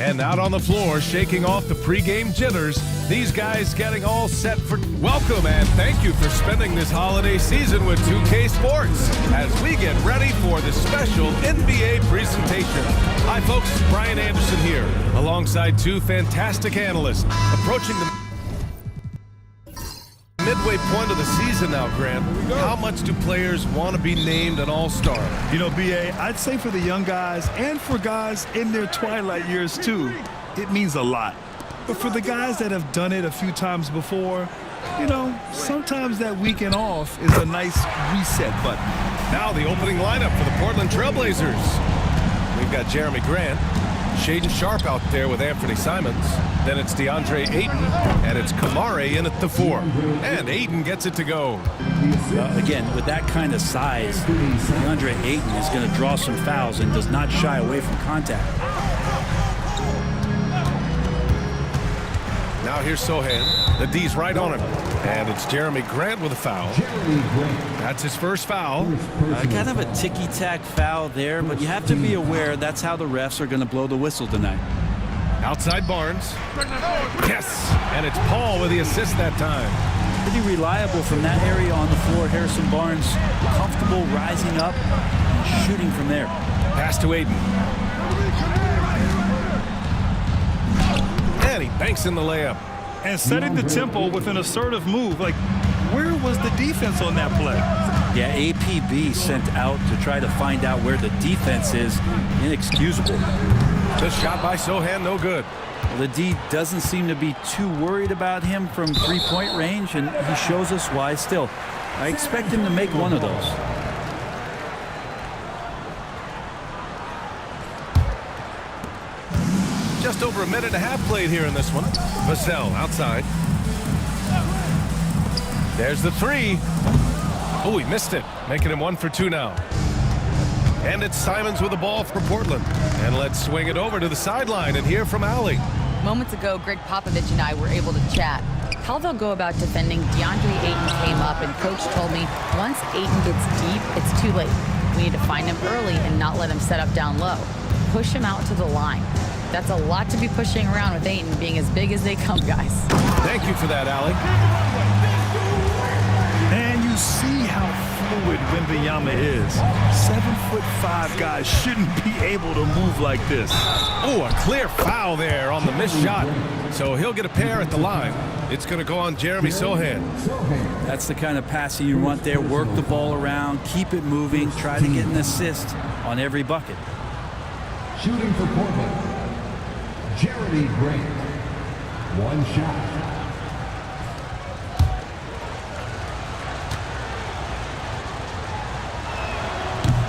And out on the floor, shaking off the pregame jitters, these guys getting all set for welcome and thank you for spending this holiday season with 2K Sports as we get ready for the special NBA presentation. Hi folks, Brian Anderson here, alongside two fantastic analysts approaching the midway point of the season now, Grant. How much do players want to be named an all-star? You know, B.A., I'd say for the young guys and for guys in their twilight years too, it means a lot. But for the guys that have done it a few times before, you know, sometimes that weekend off is a nice reset button. Now the opening lineup for the Portland Trailblazers. We've got Jeremy Grant, Shaedon Sharpe out there with Anthony Simons. Then it's DeAndre Ayton, and it's Kamare in at the 4. And Ayton gets it to go. Again, with that kind of size, DeAndre Ayton is going to draw some fouls and does not shy away from contact. Now here's Sohan. The D's right on him. And it's Jeremy Grant with a foul. That's his first foul. Kind of a ticky-tack foul there, but you have to be aware that's how the refs are going to blow the whistle tonight. Outside Barnes. Yes! And it's Paul with the assist that time. Pretty reliable from that area on the floor. Harrison Barnes comfortable rising up and shooting from there. Pass to Ayton. And he banks in the layup. And setting the tempo with an assertive move. Like, where was the defense on that play? Yeah, APB sent out to try to find out where the defense is. Inexcusable. The shot by Sohan, no good. Well, the D doesn't seem to be too worried about him from three-point range, and he shows us why still. I expect him to make one of those. Just over a minute and a half played here in this one. Vassell outside. There's the 3. Oh, he missed it, making him 1 for 2 now. And it's Simons with the ball for Portland. And let's swing it over to the sideline and hear from Allie. Moments ago, Greg Popovich and I were able to chat. How they'll go about defending DeAndre Ayton came up, and Coach told me once Ayton gets deep, it's too late. We need to find him early and not let him set up down low. Push him out to the line. That's a lot to be pushing around with Ayton being as big as they come, guys. Thank you for that, Allie. And you see how fluid Wembanyama is. 7'5" guys shouldn't be able to move like this. Oh, a clear foul there on the missed shot. So he'll get a pair at the line. It's going to go on Jeremy Sohan. That's the kind of passing you want there. Work the ball around, keep it moving, try to get an assist on every bucket. Shooting for Portland, Jeremy Grant. 1 shot.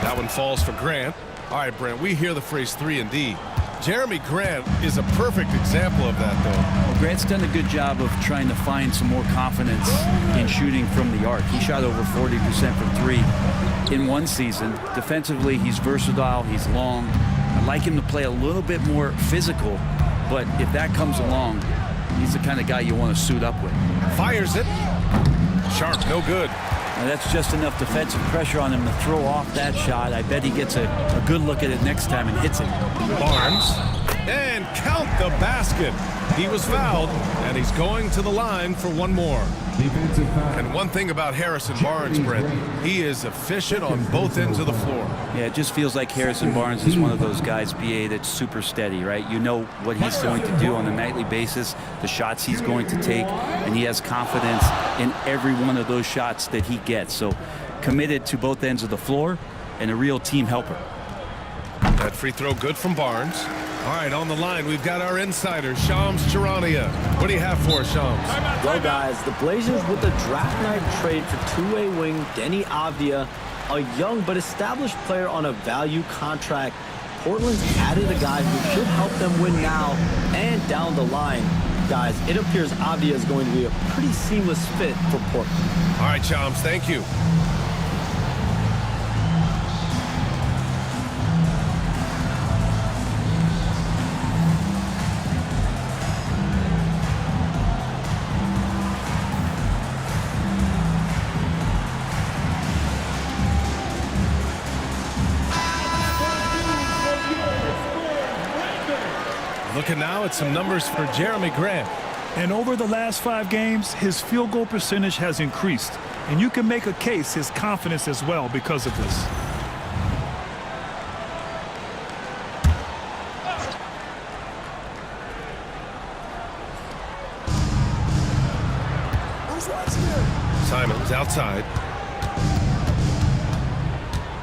That one falls for Grant. All right, Brent, we hear the phrase 3 and D. Jeremy Grant is a perfect example of that, though. Well, Grant's done a good job of trying to find some more confidence in shooting from the arc. He shot over 40% from 3 in one season. Defensively, he's versatile, he's long. I'd like him to play a little bit more physical, but if that comes along, he's the kind of guy you want to suit up with. Fires it. Sharpe, no good. Now that's just enough defensive pressure on him to throw off that shot. I bet he gets a good look at it next time and hits it. Barnes. And count the basket. He was fouled, and he's going to the line for one more. Defensive foul. And one thing about Harrison Barnes, Brent, he is efficient on both ends of the floor. Yeah, it just feels like Harrison Barnes is one of those guys, BA, that's super steady, right? You know what he's going to do on a nightly basis, the shots he's going to take, and he has confidence in every one of those shots that he gets. So committed to both ends of the floor and a real team helper. That free throw good from Barnes. All right, on the line, we've got our insider, Shams Charania. What do you have for us, Shams? Well, guys, the Blazers with the draft night trade for two-way wing Denny Avdia, a young but established player on a value contract. Portland's added a guy who should help them win now and down the line. Guys, it appears Avdia is going to be a pretty seamless fit for Portland. All right, Shams, thank you. Looking now at some numbers for Jeremy Grant. And over the last 5 games, his field goal percentage has increased. And you can make a case his confidence as well because of this. Simons outside.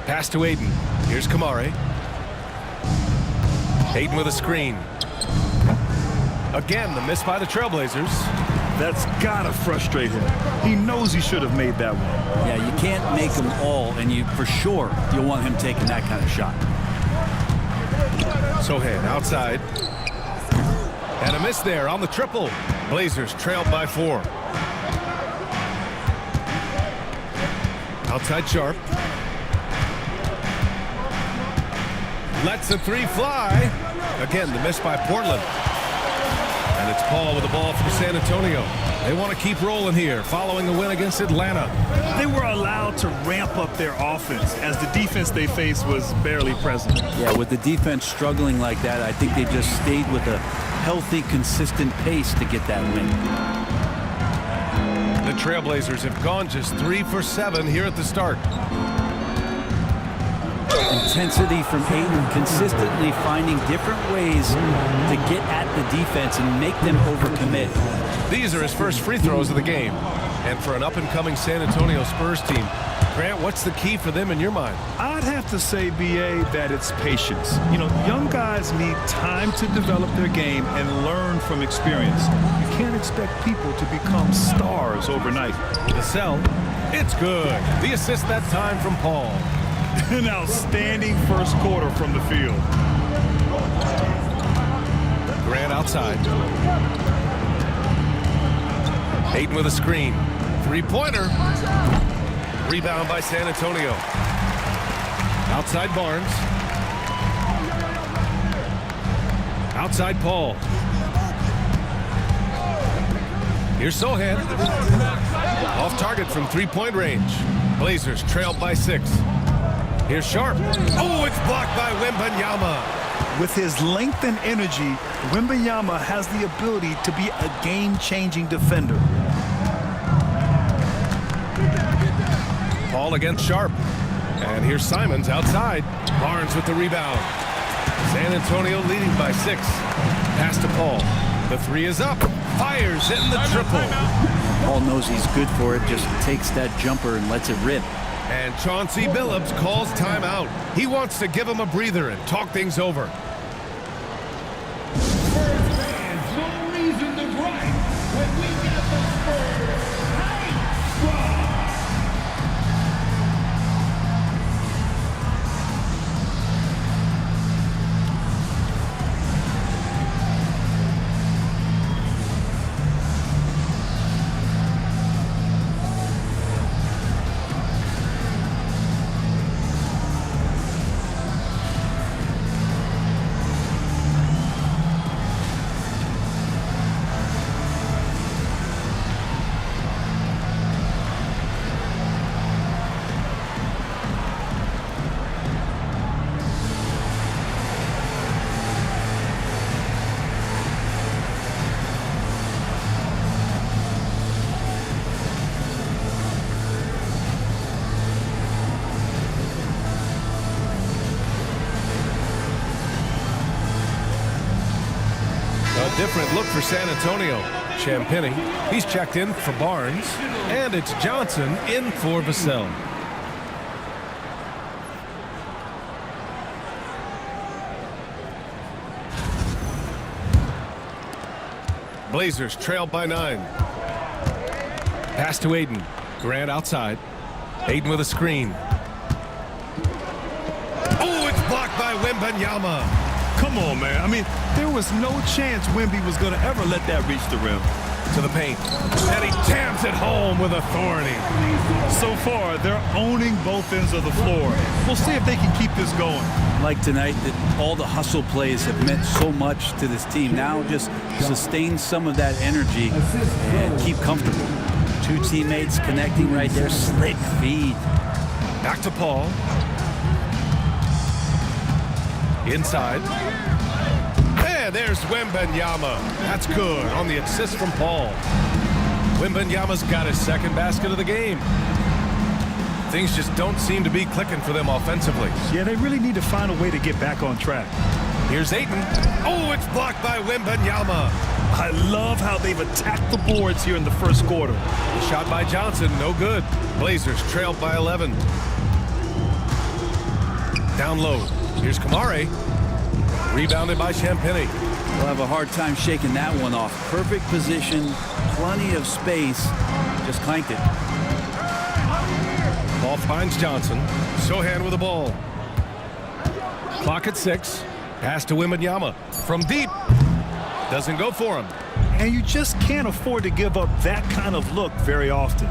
Pass to Aiden. Here's Kamare. Aiden with a screen. Again, the miss by the Trailblazers. That's gotta frustrate him. He knows he should have made that one. Yeah, you can't make them all, and you for sure you'll want him taking that kind of shot. Sohan outside. And a miss there on the triple. Blazers trailed by 4. Outside Sharp. Lets the 3 fly. Again, the miss by Portland. And it's Paul with the ball for San Antonio. They want to keep rolling here following the win against Atlanta. They were allowed to ramp up their offense as the defense they faced was barely present. Yeah, with the defense struggling like that, I think they just stayed with a healthy, consistent pace to get that win. The Trailblazers have gone just 3 for 7 here at the start. Intensity from Aiden, consistently finding different ways to get at the defense and make them overcommit. These are his first free throws of the game. And for an up-and-coming San Antonio Spurs team, Grant, what's the key for them in your mind? I'd have to say, B.A., that it's patience. You know, young guys need time to develop their game and learn from experience. You can't expect people to become stars overnight. Vassell, it's good. The assist that time from Paul. An outstanding first quarter from the field. Grant outside. Aiden with a screen. 3-pointer. Rebound by San Antonio. Outside Barnes. Outside Paul. Here's Sohan. Off target from 3-point range. Blazers trailed by 6. Here's Sharp. Oh, it's blocked by Wembanyama. With his length and energy, Wembanyama has the ability to be a game-changing defender. Paul against Sharp. And here's Simons outside. Barnes with the rebound. San Antonio leading by 6. Pass to Paul. The 3 is up. Fires in the triple. Paul knows he's good for it, just takes that jumper and lets it rip. And Chauncey Billups calls timeout. He wants to give him a breather and talk things over. Spurs fans, no reason to gripe when we got the Spurs hype squad. Different look for San Antonio. Champagny, he's checked in for Barnes, and it's Johnson in for Vassell. Blazers trail by 9. Pass to Aiden. Grant outside. Aiden with a screen. Oh, it's blocked by Wembanyama. Come on, man. I mean, there was no chance Wemby was going to ever let that reach the rim. To the paint. And he jams it home with authority. So far, they're owning both ends of the floor. We'll see if they can keep this going. Like tonight, that all the hustle plays have meant so much to this team. Now just sustain some of that energy and keep comfortable. 2 teammates connecting right there. Slick feed. Back to Paul. Inside. And there's Wembanyama. That's good on the assist from Paul. Wembanyama's got his second basket of the game. Things just don't seem to be clicking for them offensively. Yeah, they really need to find a way to get back on track. Here's Ayton. Oh, it's blocked by Wembanyama. I love how they've attacked the boards here in the first quarter. The shot by Johnson, no good. Blazers trailed by 11. Down low. Here's Kamare. Rebounded by Champagny. We'll have a hard time shaking that one off. Perfect position, plenty of space. Just clanked it. Ball finds Johnson. Sohan with the ball. Clock at 6. Pass to Wembanyama. From deep. Doesn't go for him. And you just can't afford to give up that kind of look very often.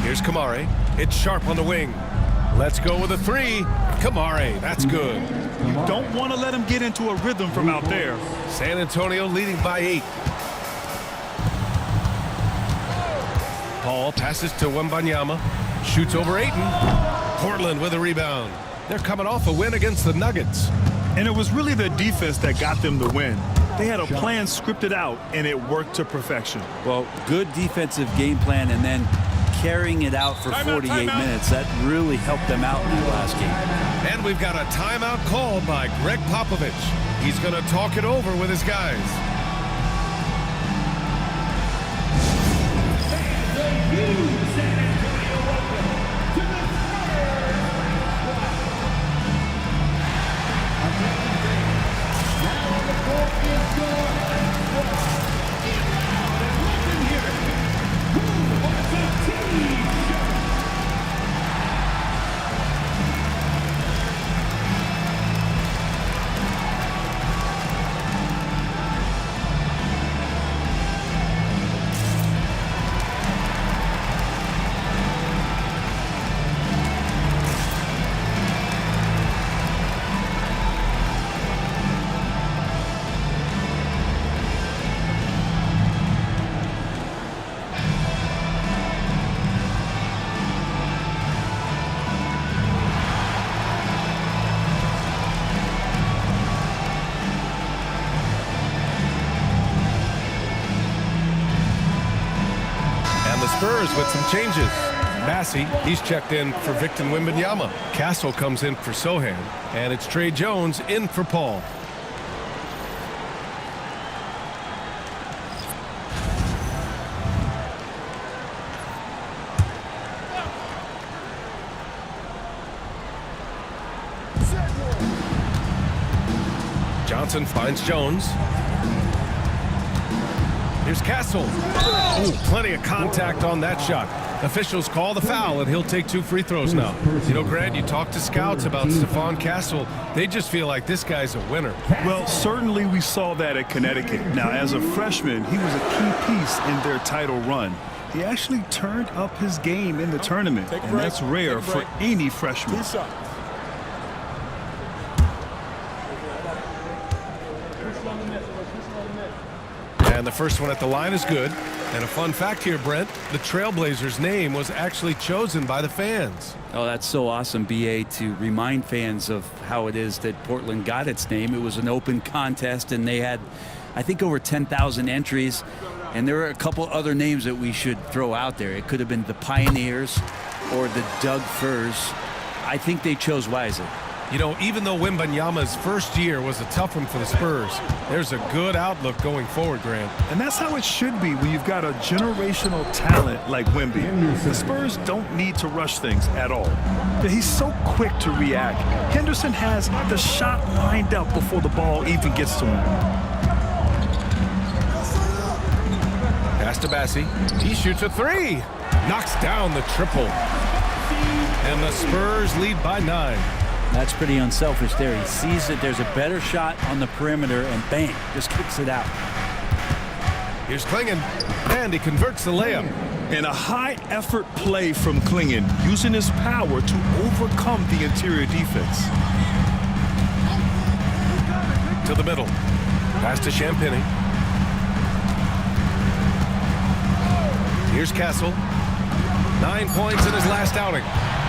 Here's Kamare. It's sharp on the wing. Let's go with a 3. Kamare, that's good. You don't want to let him get into a rhythm from out there. San Antonio leading by 8. Paul passes to Wembanyama. Shoots over Ayton. Portland with a rebound. They're coming off a win against the Nuggets. And it was really their defense that got them the win. They had a plan scripted out, and it worked to perfection. Well, good defensive game plan and then carrying it out for 48 minutes. That really helped them out in that last game. And we've got a timeout called by Greg Popovich. He's going to talk it over with his guys. Spurs with some changes. Massey, he's checked in for Victor Wembanyama. Castle comes in for Sohan. And it's Trey Jones in for Paul. Johnson finds Jones. Here's Castle. Ooh, plenty of contact on that shot. Officials call the foul, and he'll take 2 free throws now. You know, Grant, you talk to scouts about Stephon Castle. They just feel like this guy's a winner. Well, certainly we saw that at Connecticut. Now, as a freshman, he was a key piece in their title run. He actually turned up his game in the tournament, and that's rare for any freshman. And the first one at the line is good. And a fun fact here, Brent, the Trailblazers' name was actually chosen by the fans. Oh, that's so awesome, BA, to remind fans of how it is that Portland got its name. It was an open contest, and they had, I think, over 10,000 entries. And there are a couple other names that we should throw out there. It could have been the Pioneers or the Doug Furs. I think they chose wisely. You know, even though Wembanyama's first year was a tough one for the Spurs, there's a good outlook going forward, Grant. And that's how it should be when you've got a generational talent like Wemby. The Spurs don't need to rush things at all. He's so quick to react. Henderson has the shot lined up before the ball even gets to him. Pass to Bassi. He shoots a 3. Knocks down the triple. And the Spurs lead by 9. That's pretty unselfish there. He sees that there's a better shot on the perimeter and bang, just kicks it out. Here's Klingon, and he converts the layup. And a high-effort play from Klingon, using his power to overcome the interior defense. To the middle. Pass to Champagny. Here's Castle. 9 points in his last outing.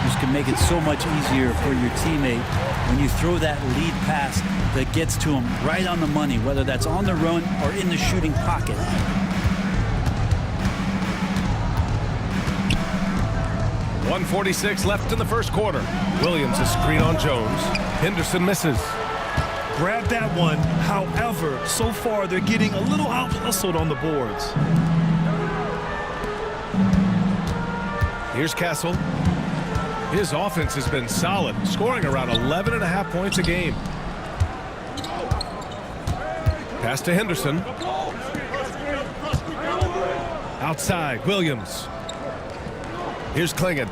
Just can make it so much easier for your teammate when you throw that lead pass that gets to him right on the money, whether that's on the run or in the shooting pocket. .146 left in the first quarter. Williams a screen on Jones. Henderson misses. Grab that one. However, so far they're getting a little out-hustled on the boards. Here's Castle. His offense has been solid, scoring around 11.5 points a game. Pass to Henderson. Outside, Williams. Here's Klingon.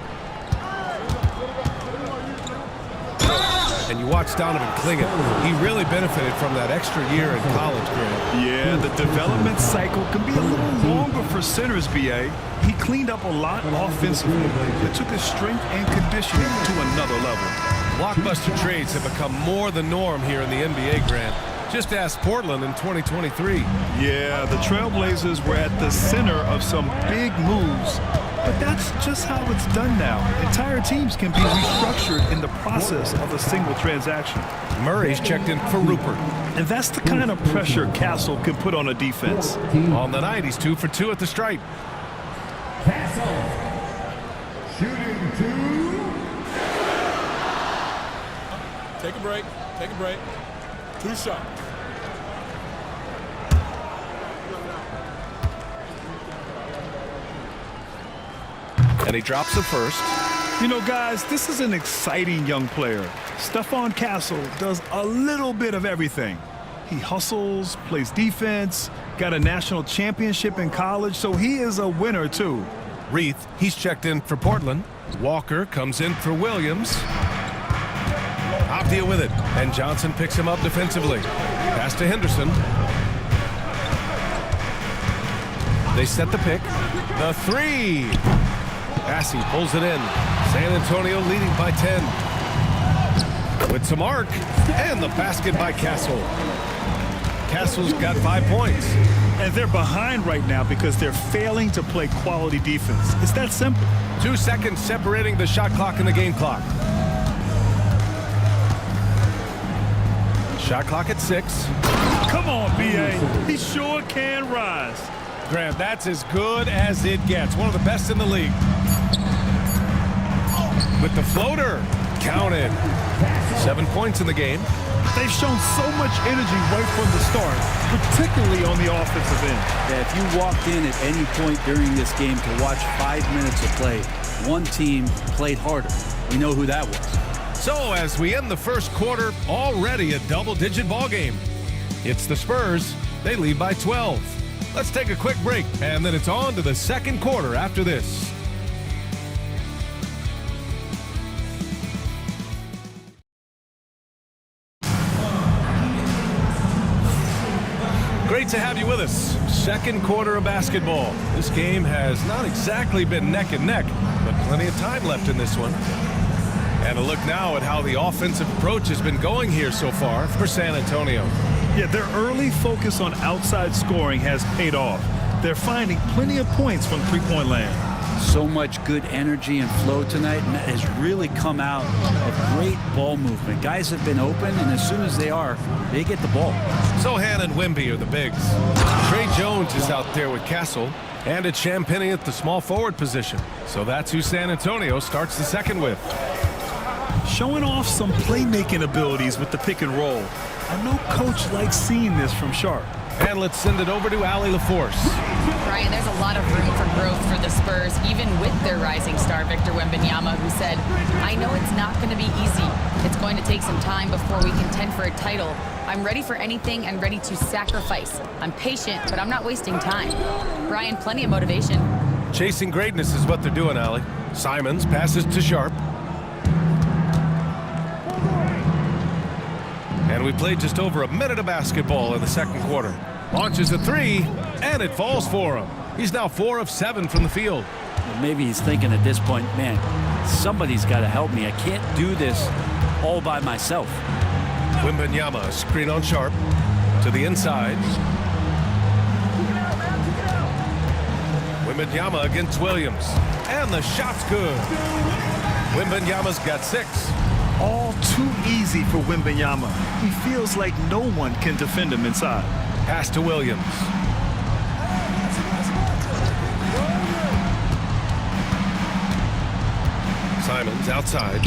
And you watch Donovan Klingon. He really benefited from that extra year in college, Grant. Yeah, the development cycle can be a little longer for centers, BA. He cleaned up a lot offensively. It took his strength and conditioning to another level. Blockbuster trades have become more the norm here in the NBA, Grant. Just ask Portland in 2023. Yeah, the Trailblazers were at the center of some big moves. But that's just how it's done now. Entire teams can be restructured in the process of a single transaction. Murray's checked in for Rupert. And that's the kind of pressure Castle can put on a defense. On the night, he's 2 for 2 at the stripe. Castle. Shooting 2. Take a break. Take a break. 2 shots. And he drops the first. You know, guys, this is an exciting young player. Stephon Castle does a little bit of everything. He hustles, plays defense, got a national championship in college, so he is a winner, too. Reith, he's checked in for Portland. Walker comes in for Williams. Avdia with it, and Johnson picks him up defensively. Pass to Henderson. They set the pick. The three. Assey pulls it in. San Antonio leading by 10. With some arc, and the basket by Castle. Castle's got 5 points. And they're behind right now because they're failing to play quality defense. It's that simple. 2 seconds separating the shot clock and the game clock. Shot clock at 6. Come on, B.A. He sure can rise. Grant, that's as good as it gets. One of the best in the league. With the floater, counted. 7 points in the game. They've shown so much energy right from the start, particularly on the offensive end. Yeah, if you walked in at any point during this game to watch 5 minutes of play, one team played harder. We know who that was. So as we end the first quarter, already a double-digit ball game. It's the Spurs. They lead by 12. Let's take a quick break, and then it's on to the second quarter after this. Great to have you with us. Second quarter of basketball. This game has not exactly been neck and neck, but plenty of time left in this one. And a look now at how the offensive approach has been going here so far for San Antonio. Yeah, their early focus on outside scoring has paid off. They're finding plenty of points from three-point land. So much good energy and flow tonight, and that has really come out of great ball movement. Guys have been open, and as soon as they are, they get the ball. Sohan and Wemby are the bigs. Trey Jones is out there with Castle, and it's Champagnie at the small forward position. So that's who San Antonio starts the second with. Showing off some playmaking abilities with the pick and roll. I know Coach likes seeing this from Sharp. And let's send it over to Allie LaForce. Brian, there's a lot of room for growth for the Spurs, even with their rising star, Victor Wembanyama, who said, I know it's not going to be easy. It's going to take some time before we contend for a title. I'm ready for anything and ready to sacrifice. I'm patient, but I'm not wasting time. Brian, plenty of motivation. Chasing greatness is what they're doing, Allie. Simons passes to Sharp. And we played just over a minute of basketball in the second quarter. Launches a three, and it falls for him. He's now 4 of 7 from the field. Maybe he's thinking at this point, man, somebody's got to help me. I can't do this all by myself. Wembanyama, screen on Sharp. To the inside. Wembanyama against Williams. And the shot's good. Wembanyama's got 6. All too easy easy for Wembanyama. He feels like no one can defend him inside. Pass to Williams. Simons outside.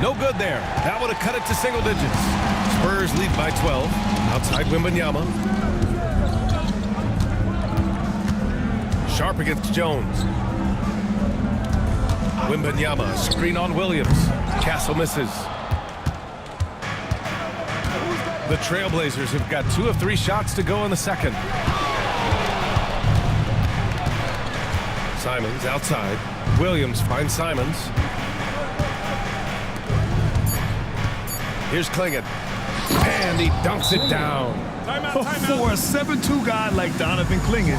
No good there. That would have cut it to single digits. Spurs lead by 12. Outside Wembanyama. Sharp against Jones. Wembanyama, screen on Williams. Castle misses. The Trailblazers have got 2 of 3 shots to go in the second. Simons outside. Williams finds Simons. Here's Klingon. And he dunks it down. For a 7'2" guy like Donovan Klingon,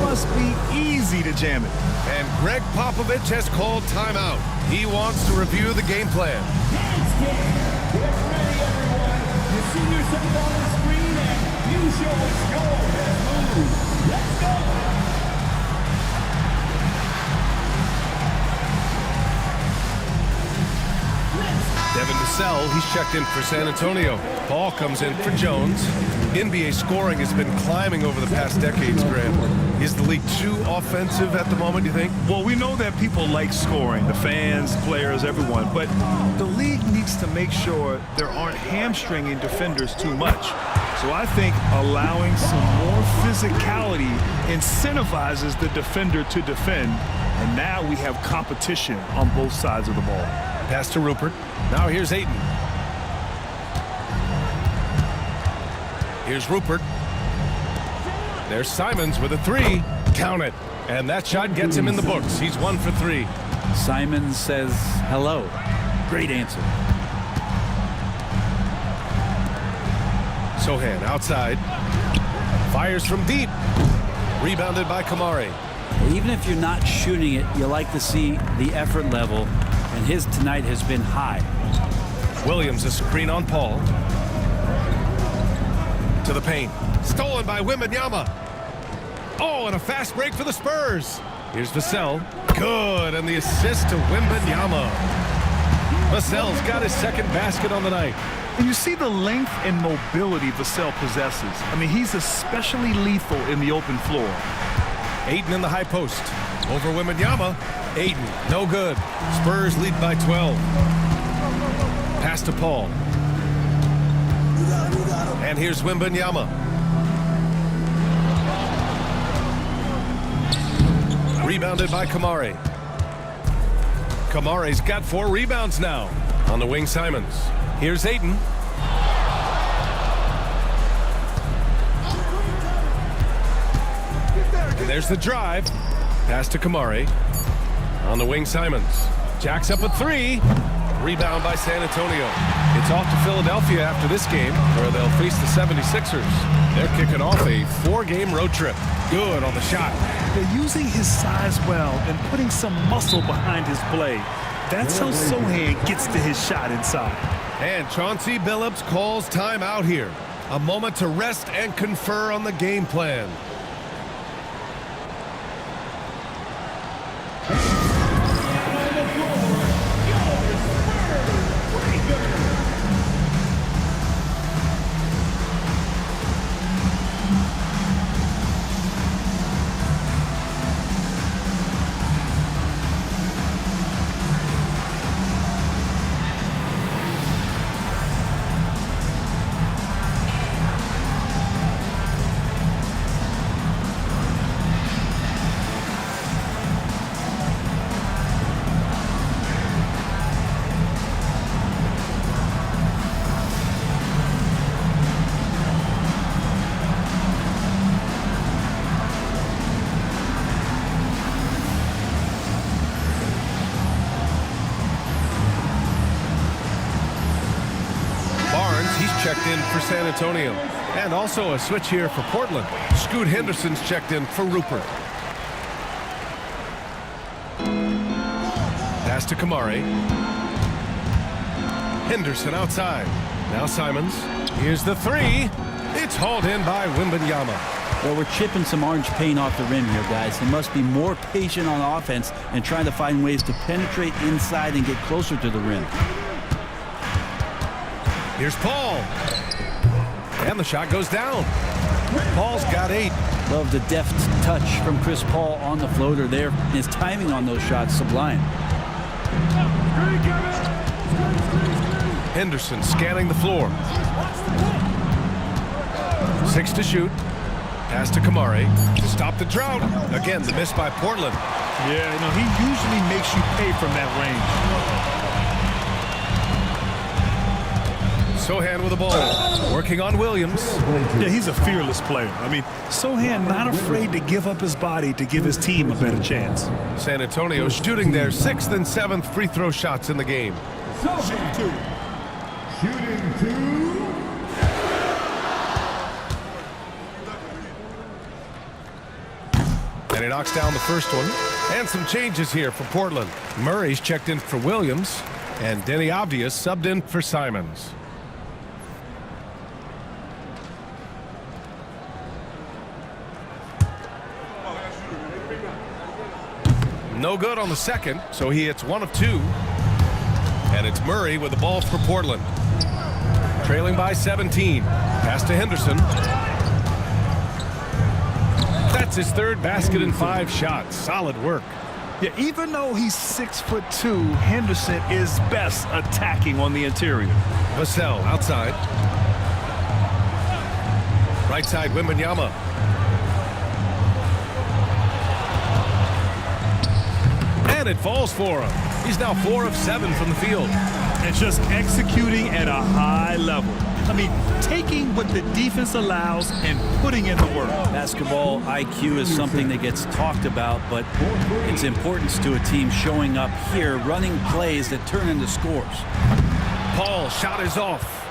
must be easy to jam it. And Greg Popovich has called timeout. He wants to review the game plan. Get ready, everyone. You see yourself on the screen and you show us your best move. Let's go. Devin Vassell, he's checked in for San Antonio. Paul comes in for Jones. NBA scoring has been climbing over the past decades, Grant. Is the league too offensive at the moment, do you think? Well, we know that people like scoring, the fans, players, everyone, but the league needs to make sure there aren't hamstringing defenders too much. So I think allowing some more physicality incentivizes the defender to defend, and now we have competition on both sides of the ball. Pass to Rupert. Now here's Ayton. Here's Rupert. There's Simons with a 3. Count it. And that shot gets him in the books. He's 1 for 3. Simons says hello. Great answer. Sohan outside. Fires from deep. Rebounded by Kamari. Even if you're not shooting it, you like to see the effort level, and his tonight has been high. Williams, a screen on Paul. To the paint. Stolen by Wembanyama. Oh, and a fast break for the Spurs. Here's Vassell. Good, and the assist to Wembanyama. Vassell's got his second basket on the night. And you see the length and mobility Vassell possesses. I mean, he's especially lethal in the open floor. Ayton in the high post. Over Wembanyama. Ayton, no good. Spurs lead by 12. Pass to Paul. And here's Wembanyama. Rebounded by Kamari. Kamari's got 4 rebounds now. On the wing, Simons. Here's Ayton. And there's the drive. Pass to Kamari. On the wing, Simons. Jacks up a 3. Rebound by San Antonio. It's off to Philadelphia after this game, where they'll face the 76ers. They're kicking off a 4-game road trip. Good on the shot. They're using his size well and putting some muscle behind his play. That's how Sohan gets to his shot inside. And Chauncey Billups calls time out here. A moment to rest and confer on the game plan. Checked in for San Antonio. And also a switch here for Portland. Scoot Henderson's checked in for Rupert. Pass to Kamari. Henderson outside. Now Simons. Here's the 3. It's hauled in by Wembanyama. Well, we're chipping some orange paint off the rim here, guys. They must be more patient on offense and trying to find ways to penetrate inside and get closer to the rim. Here's Paul. And the shot goes down. Paul's got 8. Love the deft touch from Chris Paul on the floater there. His timing on those shots sublime. Henderson scanning the floor. 6 to shoot. Pass to Kamari to stop the drought. Again, the miss by Portland. Yeah, you know, he usually makes you pay from that range. Sohan with the ball. Working on Williams. Yeah, he's a fearless player. I mean, Sohan not afraid to give up his body to give his team a better chance. San Antonio shooting their 6th and 7th free throw shots in the game. Shooting 2. And he knocks down the first one. And some changes here for Portland. Murray's checked in for Williams. And Denny Avdia subbed in for Simons. No good on the second, so he hits 1 of 2. And it's Murray with the ball for Portland. Trailing by 17. Pass to Henderson. That's his 3rd basket in 5 shots. Solid work. Yeah, even though he's 6'2", Henderson is best attacking on the interior. Vassell outside. Right side, Wembanyama. And it falls for him. He's now 4 of 7 from the field. And just executing at a high level. I mean, taking what the defense allows and putting in the work. Basketball IQ is something that gets talked about, but its importance to a team showing up here, running plays that turn into scores. Paul shot is off.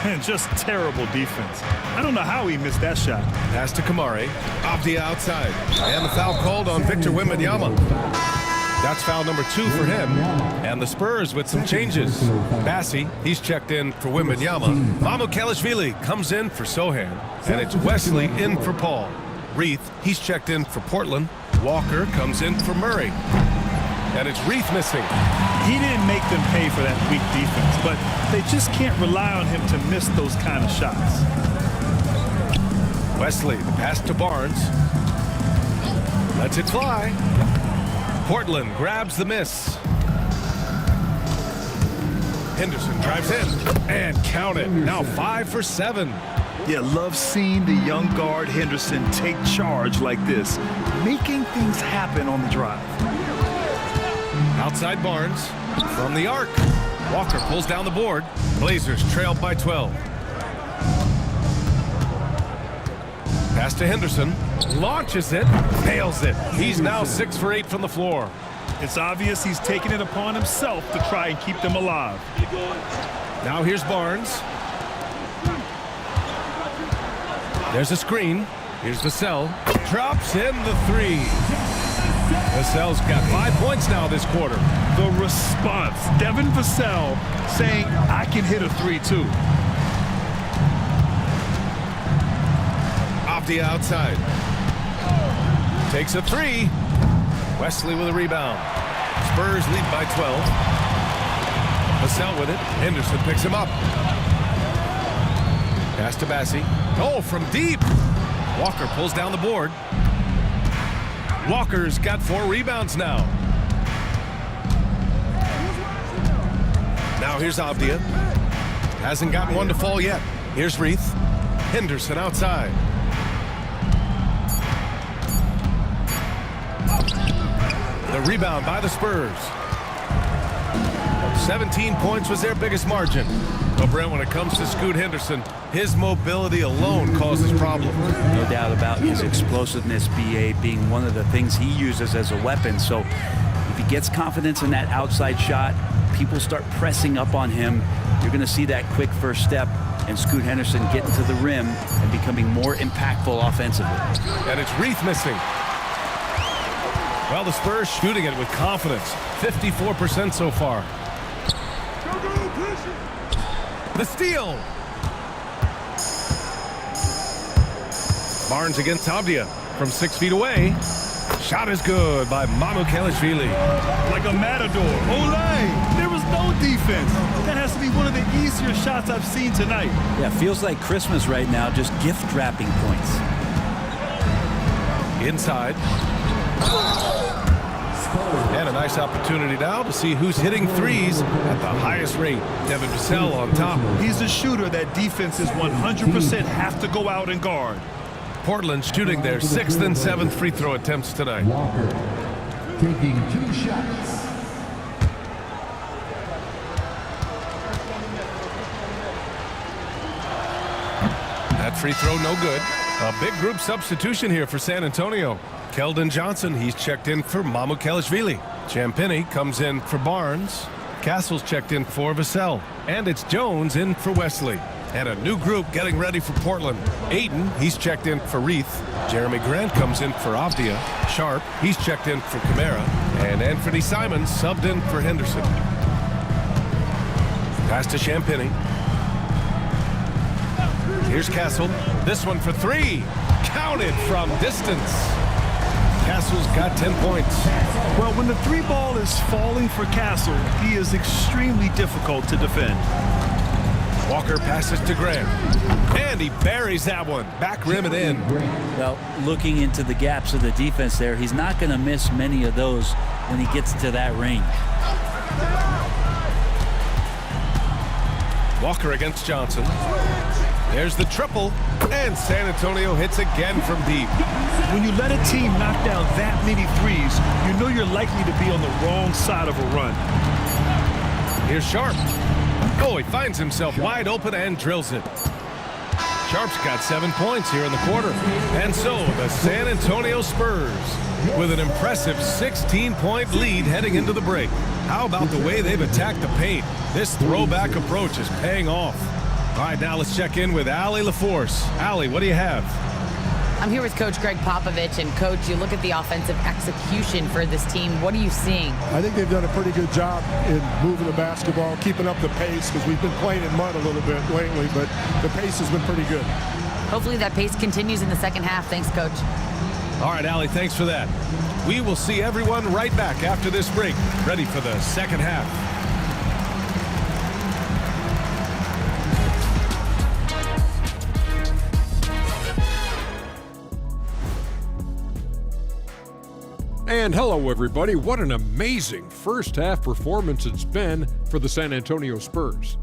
And just terrible defense. I don't know how he missed that shot. Pass to Kamari. Avdia outside. And the foul called on Victor Wembanyama. That's foul number 2 for him. And the Spurs with some changes. Bassi, he's checked in for Wembanyama. Mamukelashvili comes in for Sohan. And it's Wesley in for Paul. Reith, he's checked in for Portland. Walker comes in for Murray. And it's Reith missing. He didn't make them pay for that weak defense, but they just can't rely on him to miss those kind of shots. Wesley, the pass to Barnes. Lets it fly. Portland grabs the miss. Henderson drives in and count it. Now 5 for 7. Yeah, love seeing the young guard Henderson take charge like this, making things happen on the drive. Outside Barnes from the arc. Walker pulls down the board. Blazers trailed by 12. Pass to Henderson. Launches it. Nails it. He's now 6 for 8 from the floor. It's obvious he's taking it upon himself to try and keep them alive. Now here's Barnes. There's a screen. Here's Vassell. Drops in the 3. Vassell's got 5 points now this quarter. The response. Devin Vassell saying, I can hit a 3 too. Avdia outside. Takes a 3. Wesley with a rebound. Spurs lead by 12. Vassell with it. Henderson picks him up. Pass to Bassi. Oh, from deep. Walker pulls down the board. Walker's got 4 rebounds now. Now here's Avdia. Hasn't gotten one to fall yet. Here's Reith. Henderson outside. The rebound by the Spurs. 17 points was their biggest margin. But Brent, when it comes to Scoot Henderson, his mobility alone causes problems. No doubt about his explosiveness, BA, being one of the things he uses as a weapon. So if he gets confidence in that outside shot, people start pressing up on him. You're going to see that quick first step and Scoot Henderson getting to the rim and becoming more impactful offensively. And it's Reith missing. Well, the Spurs shooting it with confidence. 54% so far. The steal. Barnes against Avdia from 6 feet away. Shot is good by Mamukelashvili. Like a matador. Olay! There was no defense. That has to be one of the easier shots I've seen tonight. Yeah, feels like Christmas right now, just gift wrapping points. Inside. And a nice opportunity now to see who's hitting threes at the highest rate. Devin Vassell on top. He's a shooter that defenses 100% have to go out and guard. Portland shooting their 6th and 7th free throw attempts tonight. Walker taking 2 shots. That free throw no good. A big group substitution here for San Antonio. Keldon Johnson, he's checked in for Mamukelashvili. Champagnie comes in for Barnes. Castle's checked in for Vassell. And it's Jones in for Wesley. And a new group getting ready for Portland. Ayton, he's checked in for Reith. Jeremy Grant comes in for Avdia. Sharp, he's checked in for Kamara. And Anthony Simons subbed in for Henderson. Pass to Champagnie. Here's Castle. This one for 3. Counted from distance. Castle's got 10 points. Well, when the 3-ball is falling for Castle, he is extremely difficult to defend. Walker passes to Grant. And he buries that one. Back rim and in. Well, looking into the gaps of the defense there, he's not going to miss many of those when he gets to that range. Walker against Johnson. There's the triple. And San Antonio hits again from deep. When you let a team knock down that many threes, you know you're likely to be on the wrong side of a run. Here's Sharp. Oh, he finds himself wide open and drills it. Sharp's got 7 points here in the quarter. And so the San Antonio Spurs with an impressive 16-point lead heading into the break. How about the way they've attacked the paint? This throwback approach is paying off. All right, now let's check in with Allie LaForce. Allie, what do you have? I'm here with Coach Greg Popovich. And, Coach, you look at the offensive execution for this team. What are you seeing? I think they've done a pretty good job in moving the basketball, keeping up the pace, because we've been playing in mud a little bit lately, but the pace has been pretty good. Hopefully that pace continues in the second half. Thanks, Coach. All right, Allie, thanks for that. We will see everyone right back after this break, ready for the second half. And hello, everybody. What an amazing first half performance it's been for the San Antonio Spurs.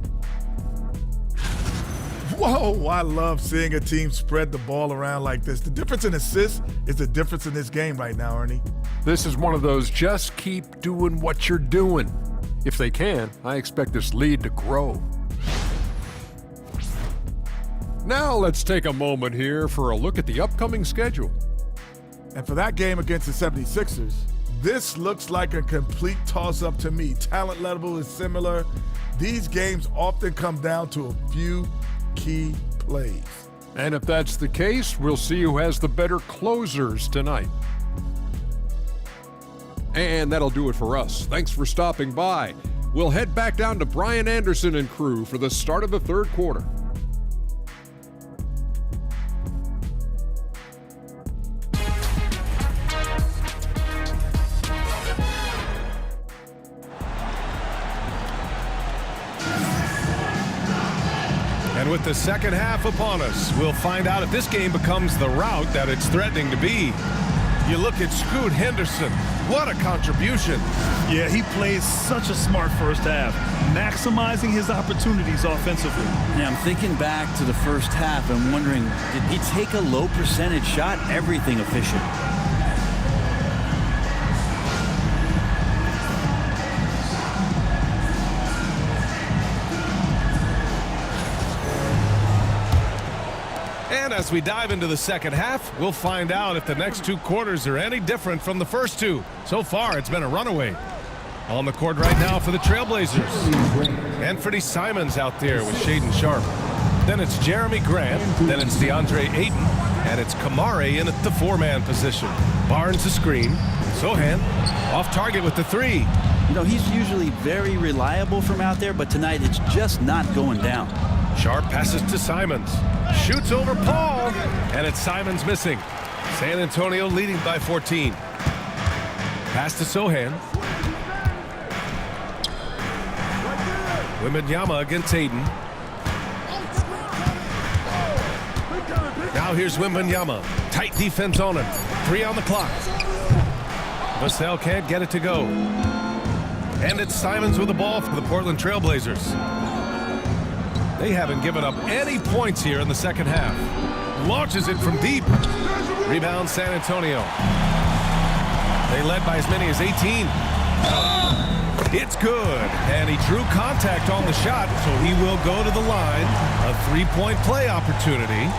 Whoa, I love seeing a team spread the ball around like this. The difference in assists is the difference in this game right now, Ernie. This is one of those just keep doing what you're doing. If they can, I expect this lead to grow. Now let's take a moment here for a look at the upcoming schedule. And for that game against the 76ers, this looks like a complete toss-up to me. Talent level is similar. These games often come down to a few key plays. And if that's the case, we'll see who has the better closers tonight. And that'll do it for us. Thanks for stopping by. We'll head back down to Brian Anderson and crew for the start of the third quarter. And with the second half upon us, we'll find out if this game becomes the rout that it's threatening to be. You look at Scoot Henderson. What a contribution. Yeah, he plays such a smart first half, maximizing his opportunities offensively. Yeah, I'm thinking back to the first half and wondering, did he take a low percentage shot? Everything efficient. And as we dive into the second half, we'll find out if the next 2 quarters are any different from the first 2. So far, it's been a runaway. On the court right now for the Trailblazers. Anthony Simons out there with Shaedon Sharp. Then it's Jeremy Grant. Then it's DeAndre Ayton. And it's Kamara in at the 4-man position. Barnes the screen. Sohan off target with the 3. You know, he's usually very reliable from out there, but tonight it's just not going down. Sharp passes to Simons. Shoots over Paul. And it's Simons missing. San Antonio leading by 14. Pass to Sohan. Wembanyama against Aiden. Now here's Wembanyama. Tight defense on him. 3 on the clock. Vassell can't get it to go. And it's Simons with the ball for the Portland Trailblazers. They haven't given up any points here in the second half. Launches it from deep. Rebound San Antonio. They led by as many as 18. It's good. And he drew contact on the shot, so he will go to the line. A 3-point play opportunity.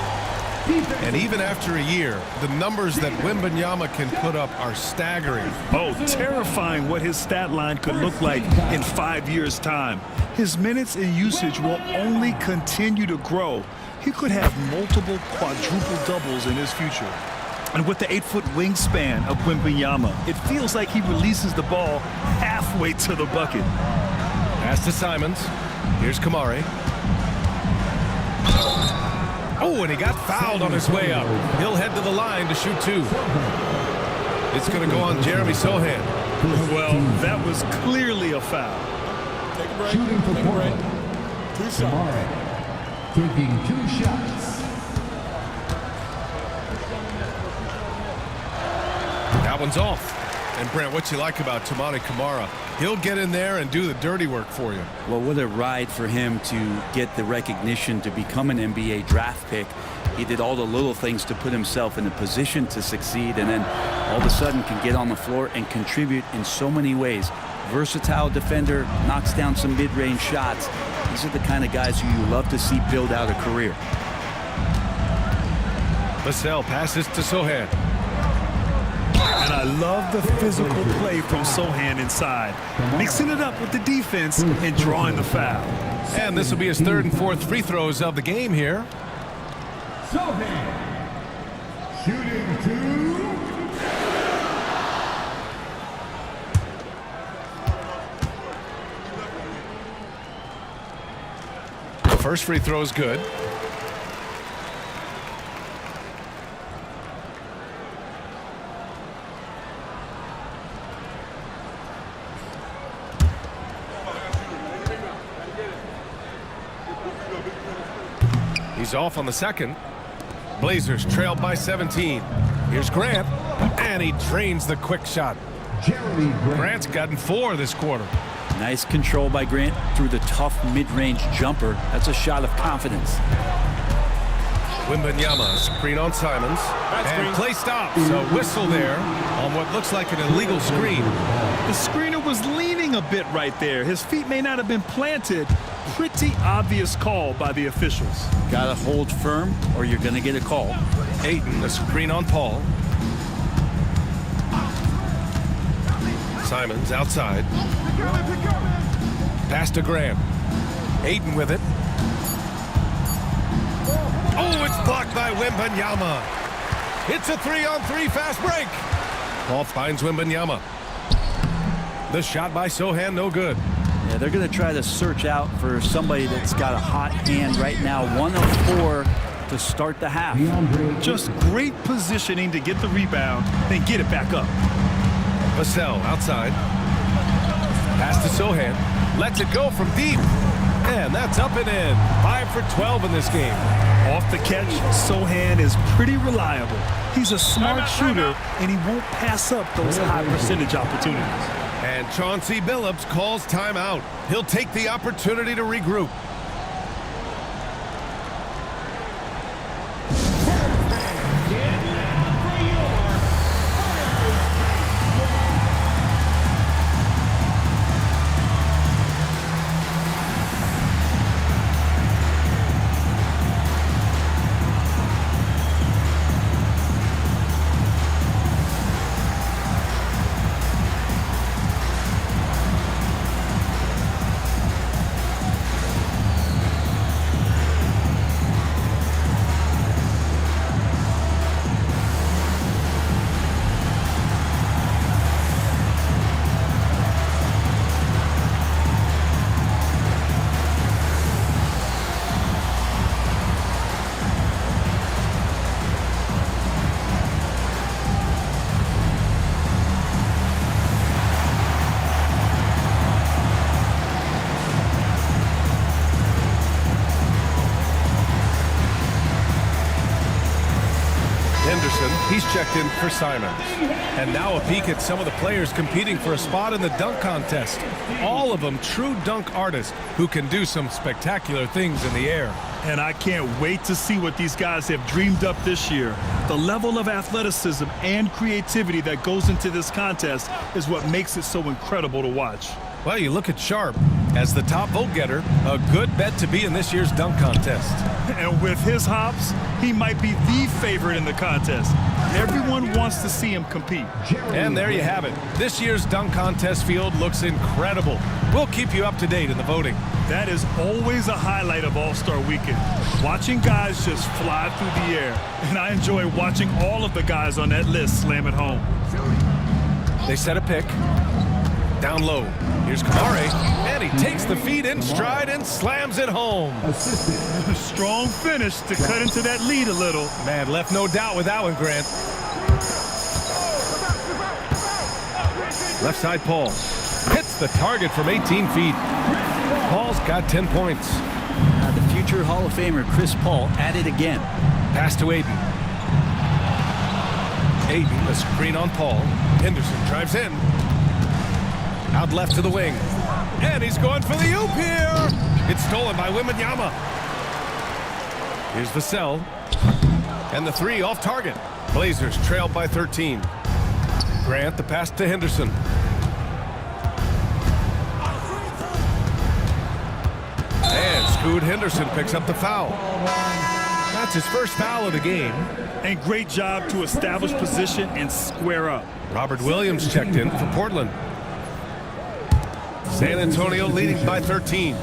And even after a year, the numbers that Wembanyama can put up are staggering. Oh, terrifying what his stat line could look like in 5 years' time. His minutes and usage will only continue to grow. He could have multiple quadruple doubles in his future. And with the 8-foot wingspan of Wembanyama, it feels like he releases the ball halfway to the bucket. Pass to Simons. Here's Kamari. Oh, and he got fouled on his way up. He'll head to the line to shoot 2. It's going to go on Jeremy Sohan. Well, that was clearly a foul. Take a break. Shooting for Take a break. Portland. 2 shots. Taking 2 shots. That one's off. And Brent, what you like about Toumani Camara? He'll get in there and do the dirty work for you. Well, what a ride for him to get the recognition to become an NBA draft pick. He did all the little things to put himself in a position to succeed, and then all of a sudden can get on the floor and contribute in so many ways. Versatile defender, knocks down some mid-range shots. These are the kind of guys who you love to see build out a career. Vassell passes to Sohan. And I love the physical play from Sohan inside, mixing it up with the defense and drawing the foul. And this will be his 3rd and 4th free throws of the game here. Sohan. Shooting 2. The first free throw is good. He's off on the second. Blazers trailed by 17. Here's Grant, and he drains the quick shot. Jeremy Grant. Grant's gotten 4 this quarter. Nice control by Grant through the tough mid-range jumper. That's a shot of confidence. Wembanyama, screen on Simons, and play stops. A whistle there on what looks like an illegal screen. The screener was leaning a bit right there. His feet may not have been planted. Pretty obvious call by the officials. Gotta hold firm or you're gonna get a call. Ayton, a screen on Paul. Simons outside. Pass to Grant. Ayton with it. Oh, it's blocked by Wembanyama. It's a 3-on-3 fast break. Paul finds Wembanyama. The shot by Sohan, no good. Yeah, they're going to try to search out for somebody that's got a hot hand right now. 1 of 4 to start the half. Just great positioning to get the rebound, then get it back up. Vassell outside. Pass to Sohan. Lets it go from deep. And that's up and in. 5 for 12 in this game. Off the catch, Sohan is pretty reliable. He's a smart shooter, and he won't pass up those high percentage opportunities. And Chauncey Billups calls timeout. He'll take the opportunity to regroup. checked in for Simons. And now a peek at some of the players competing for a spot in the dunk contest. All of them true dunk artists who can do some spectacular things in the air. And I can't wait to see what these guys have dreamed up this year. The level of athleticism and creativity that goes into this contest is what makes it so incredible to watch. Well, you look at Sharp as the top vote getter, a good bet to be in this year's dunk contest. And with his hops, he might be the favorite in the contest. Everyone wants to see him compete. And there you have it. This year's dunk contest field looks incredible. We'll keep you up to date in the voting. That is always a highlight of All-Star Weekend. Watching guys just fly through the air. And I enjoy watching all of the guys on that list slam it home. They set a pick. Down low. Here's Kamare, and he takes the feed in stride and slams it home. Strong finish to cut into that lead a little. Man, left no doubt with that one, Grant. Left side, Paul. Hits the target from 18 feet. Paul's got 10 points. The future Hall of Famer Chris Paul at it again. Pass to Aiden. Aiden, a screen on Paul. Henderson drives in. Out left to the wing. And he's going for the oop here. It's stolen by Wembanyama. Here's Vassell. And the three off target. Blazers trailed by 13. Grant, the pass to Henderson. And Scoot Henderson picks up the foul. That's his first foul of the game. And great job to establish position and square up. Robert Williams checked in for Portland. San Antonio leading by 13.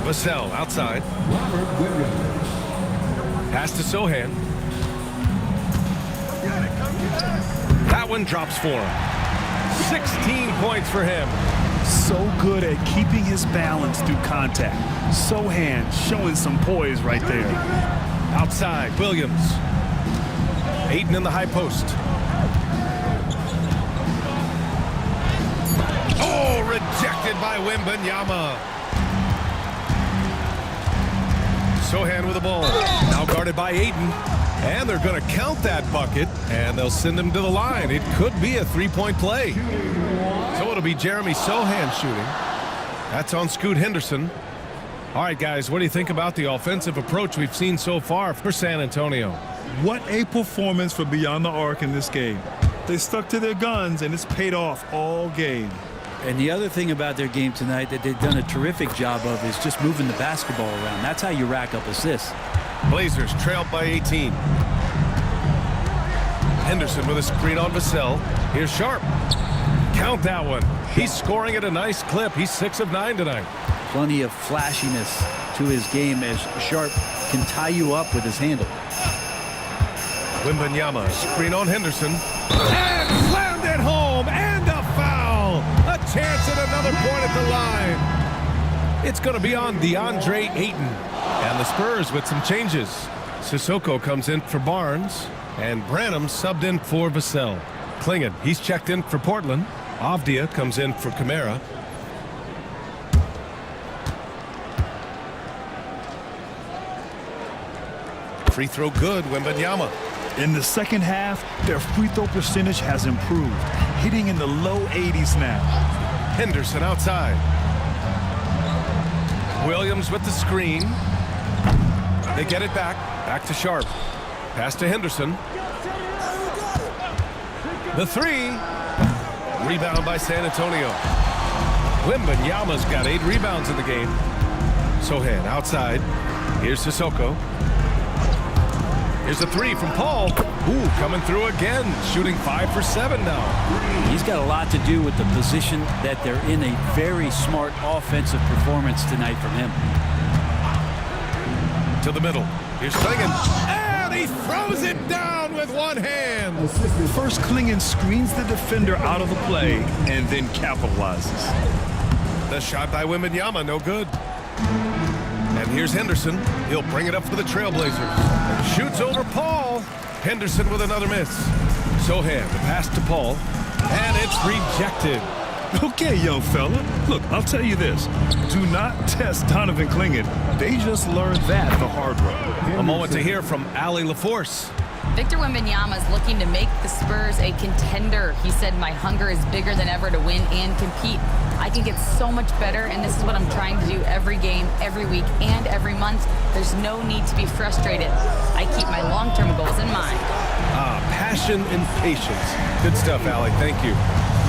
Vassell outside. Pass to Sohan. That one drops for him. 16 points for him. So good at keeping his balance through contact. Sohan showing some poise right there. Outside, Williams. Aiden in the high post. Oh, rejected by Wembanyama. Sohan with the ball. Now guarded by Aiden. And they're going to count that bucket, and they'll send him to the line. It could be a three-point play. So it'll be Jeremy Sohan shooting. That's on Scoot Henderson. All right, guys, what do you think about the offensive approach we've seen so far for San Antonio? What a performance for Beyond the Arc in this game. They stuck to their guns, and it's paid off all game. And the other thing about their game tonight that they've done a terrific job of is just moving the basketball around. That's how you rack up assists. Blazers trailed by 18. Henderson with a screen on Vassell. Here's Sharp. Count that one. He's scoring at a nice clip. He's 6 of 9 tonight. Plenty of flashiness to his game as Sharp can tie you up with his handle. Wembanyama, screen on Henderson. And slammed it home. And a foul. A chance at another point at the line. It's going to be on DeAndre Ayton. And the Spurs with some changes. Sissoko comes in for Barnes. And Branham subbed in for Vassell. Klingon, he's checked in for Portland. Avdia comes in for Kamara. Free throw good, Wembanyama. In the second half, their free throw percentage has improved, hitting in the low 80s now. Henderson outside. Williams with the screen. They get it back. Back to Sharp. Pass to Henderson. The three. Rebound by San Antonio. Wembanyama's got 8 rebounds in the game. Sohan outside. Here's Sissoko. Here's a three from Paul. Ooh, coming through again. Shooting 5 for 7 now. He's got a lot to do with the position that they're in. A very smart offensive performance tonight from him. To the middle. Here's Klingon. And he throws it down with one hand. First, Klingon screens the defender out of the play and then capitalizes. The shot by Wembanyama, no good. And here's Henderson. He'll bring it up for the Trailblazers. Shoots over Paul. Henderson with another miss. Sohan, the pass to Paul. And it's rejected. Okay, young fella. Look, I'll tell you this. Do not test Donovan Klingon. They just learned that the hard way. A moment to hear from Allie LaForce. Victor Wembanyama is looking to make the Spurs a contender. He said, my hunger is bigger than ever to win and compete. I can get so much better, and this is what I'm trying to do every game, every week, and every month. There's no need to be frustrated. I keep my long-term goals in mind. Passion and patience. Good stuff, Allie. Thank you.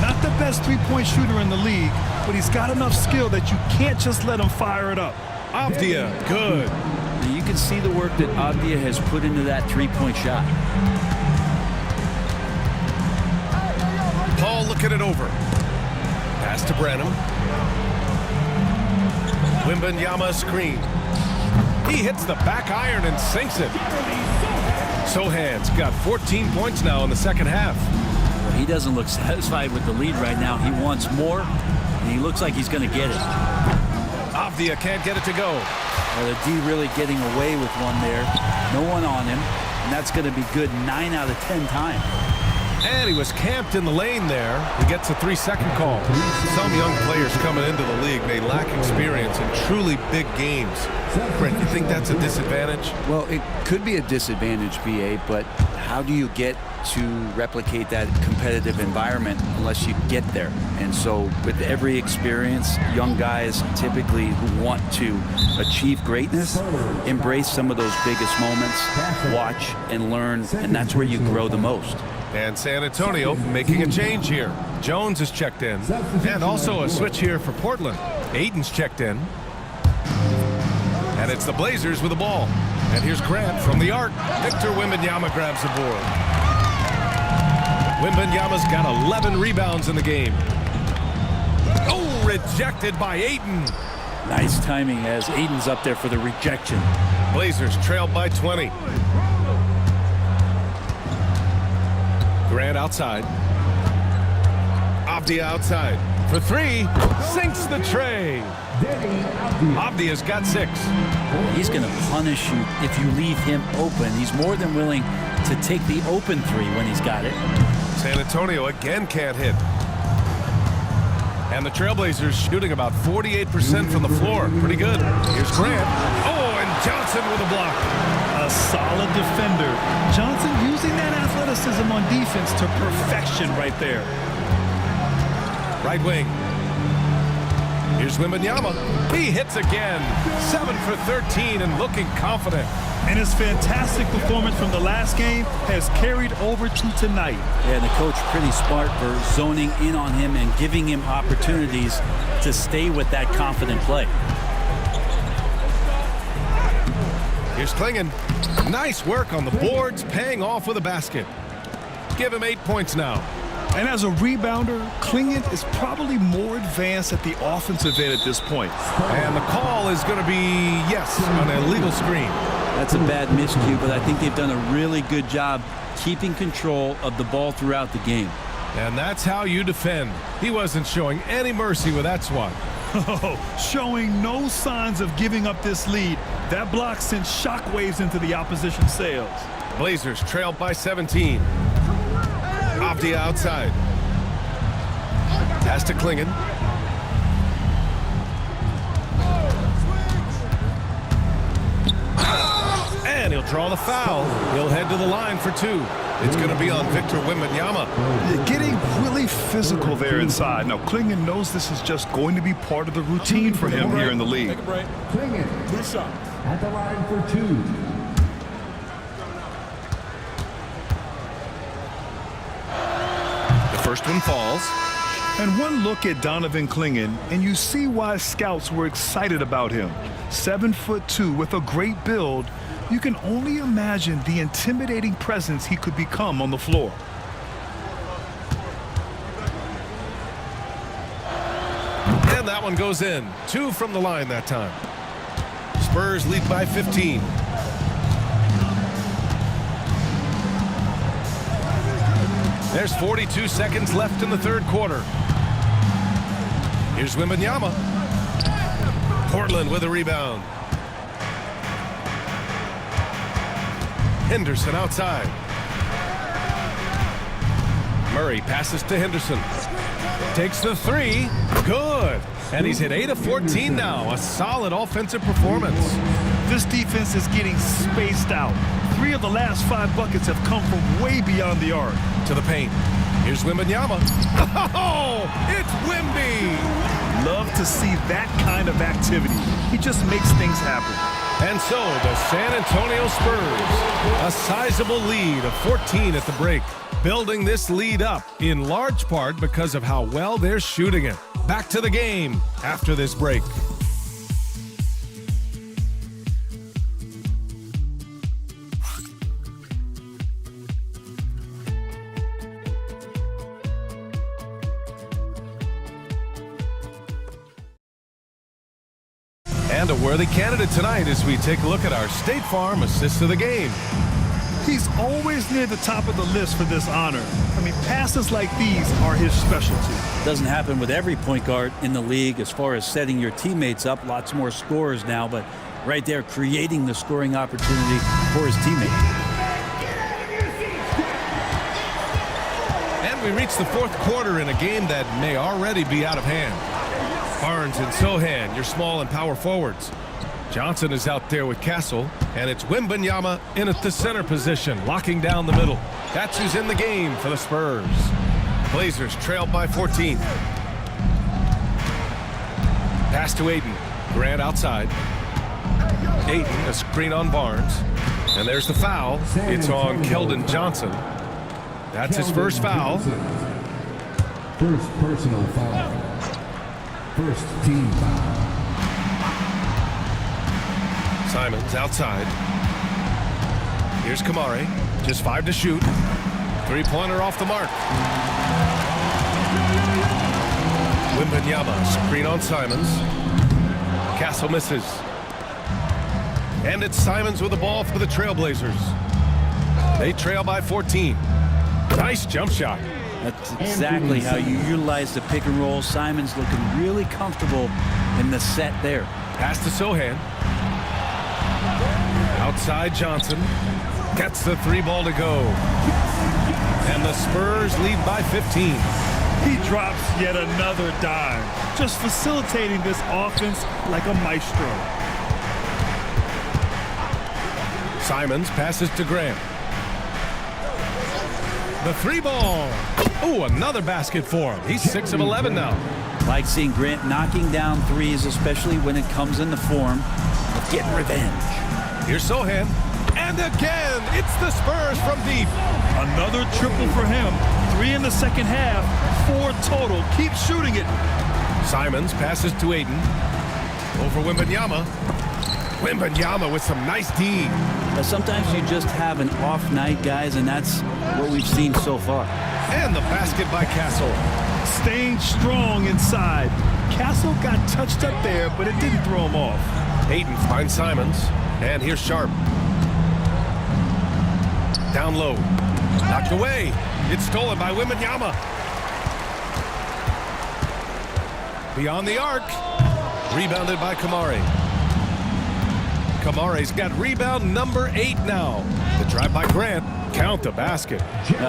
Not the best three-point shooter in the league, but he's got enough skill that you can't just let him fire it up. Avdia, good. You can see the work that Avdia has put into that three-point shot. Paul looking it over. Pass to Branham. Wembanyama screen. He hits the back iron and sinks it. Sohan's got 14 points now in the second half. Well, he doesn't look satisfied with the lead right now. He wants more, and he looks like he's going to get it. Avdia can't get it to go. Well, the D really getting away with one there. No one on him, and that's going to be good 9 out of 10 times. And he was camped in the lane there. He gets a 3-second call. Some young players coming into the league may lack experience in truly big games. Brent, you think that's a disadvantage? Well, it could be a disadvantage, BA, but how do you get to replicate that competitive environment unless you get there? And so with every experience, young guys typically who want to achieve greatness embrace some of those biggest moments, watch and learn, and that's where you grow the most. And San Antonio making a change here. Jones is checked in. And also a switch here for Portland. Aiden's checked in. And it's the Blazers with the ball. And here's Grant from the arc. Victor Wembanyama grabs the board. Wembanyama's got 11 rebounds in the game. Oh, rejected by Aiden. Nice timing as Aiden's up there for the rejection. Blazers trailed by 20. Grant outside. Avdia outside. For 3. Sinks the tray. Avdia's got 6. He's going to punish you if you leave him open. He's more than willing to take the open 3 when he's got it. San Antonio again can't hit. And the Trailblazers shooting about 48% from the floor. Pretty good. Here's Grant. Oh, and Johnson with a block. A solid defender. Johnson using that athleticism on defense to perfection right there. Right wing. Here's Wembanyama. He hits again. 7 for 13 and looking confident. And his fantastic performance from the last game has carried over to tonight. Yeah, the coach pretty smart for zoning in on him and giving him opportunities to stay with that confident play. Here's Klingon. Nice work on the boards, paying off with a basket. Give him 8 points now. And as a rebounder, Klingon is probably more advanced at the offensive end at this point. And the call is going to be, yes, an illegal screen. That's a bad miscue, but I think they've done a really good job keeping control of the ball throughout the game. And that's how you defend. He wasn't showing any mercy with that swat. Showing no signs of giving up this lead. That block sent shockwaves into the opposition sails. Blazers trailed by 17. Avdia outside. Pass to Klingon. And he'll draw the foul. He'll head to the line for 2. It's going to be on Victor Wembanyama. You're getting really physical there inside. Now, Klingon knows this is just going to be part of the routine for him here in the league. Take a break. Klingon, Good shot. at the line for 2. The first one falls. And one look at Donovan Klingon, and you see why scouts were excited about him. 7'2" with a great build. You can only imagine the intimidating presence he could become on the floor. And that one goes in. 2 from the line that time. Spurs lead by 15. There's 42 seconds left in the third quarter. Here's Wembanyama. Portland with a rebound. Henderson outside. Murray passes to Henderson. Takes the 3. Good. And he's hit 8 of 14 now. A solid offensive performance. This defense is getting spaced out. 3 of the last 5 buckets have come from way beyond the arc. To the paint. Here's Wembanyama. Oh, it's Wemby. Love to see that kind of activity. He just makes things happen. And so the San Antonio Spurs, a sizable lead of 14 at the break, building this lead up in large part because of how well they're shooting it. Back to the game after this break. And a worthy candidate tonight as we take a look at our State Farm assist of the game. He's always near the top of the list for this honor. I mean, passes like these are his specialty. Doesn't happen with every point guard in the league as far as setting your teammates up. Lots more scorers now, but right there creating the scoring opportunity for his teammates. And we reach the fourth quarter in a game that may already be out of hand. Barnes and Sohan, your small and power forwards. Johnson is out there with Castle, and it's Wembanyama in at the center position, locking down the middle. That's who's in the game for the Spurs. Blazers trailed by 14. Pass to Aiden. Grant outside. Aiden, a screen on Barnes. And there's the foul. It's on Keldon Johnson. That's his first foul. First personal foul. First team foul. Simons outside. Here's Kamari. Just 5 to shoot. 3-pointer off the mark. Wembanyama, screen on Simons. Castle misses. And it's Simons with the ball for the Trailblazers. They trail by 14. Nice jump shot. That's exactly how you utilize the pick and roll. Simons looking really comfortable in the set there. Pass to Sohan. Outside Johnson. Gets the 3-ball to go. And the Spurs lead by 15. He drops yet another dime, just facilitating this offense like a maestro. Simons passes to Grant. The 3-ball. Oh, another basket for him. He's 6 of 11 now. Like seeing Grant knocking down threes, especially when it comes in the form of getting revenge. Here's Sohan. And again, it's the Spurs from deep. Another triple for him. 3 in the second half, 4 total. Keep shooting it. Simons passes to Aiden. Over Wembanyama. Wembanyama with some nice D. Sometimes you just have an off night, guys, and that's what we've seen so far. And the basket by Castle. Staying strong inside. Castle got touched up there, but it didn't throw him off. Aiden finds Simons. And here's Sharp. Down low. Knocked away. It's stolen by Wembanyama. Beyond the arc. Rebounded by Kamari. Kamari's got rebound number 8 now. The drive by Grant. Count the basket.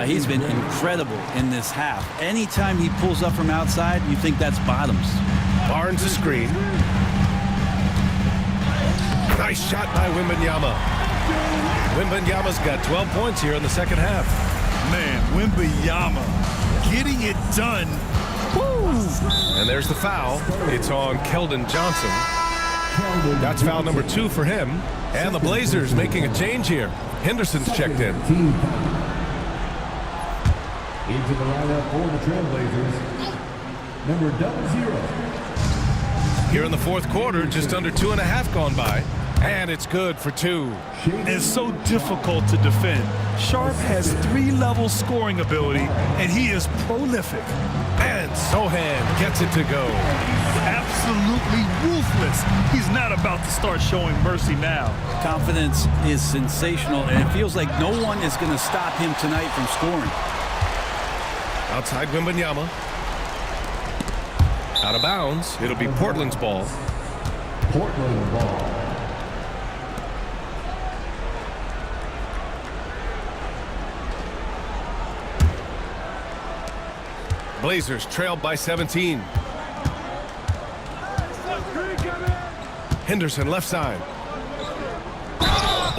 He's been incredible in this half. Anytime he pulls up from outside, you think that's bottoms. Barnes a screen. Nice shot by Wembanyama. Wembanyama's got 12 points here in the second half. Man, Wembanyama getting it done. Woo! And there's the foul. It's on Keldon Johnson. That's foul number 2 for him. And the Blazers making a change here. Henderson's checked in. Into the lineup for the Trailblazers, number 00. Here in the fourth quarter, just under 2.5 gone by. And it's good for 2. It's so difficult to defend. Sharp has 3-level scoring ability, and he is prolific. And Sohan gets it to go. Absolutely ruthless. He's not about to start showing mercy now. Confidence is sensational, and it feels like no one is going to stop him tonight from scoring. Outside Wembanyama. Out of bounds. It'll be Portland's ball. Portland ball. Blazers trailed by 17. Henderson left side.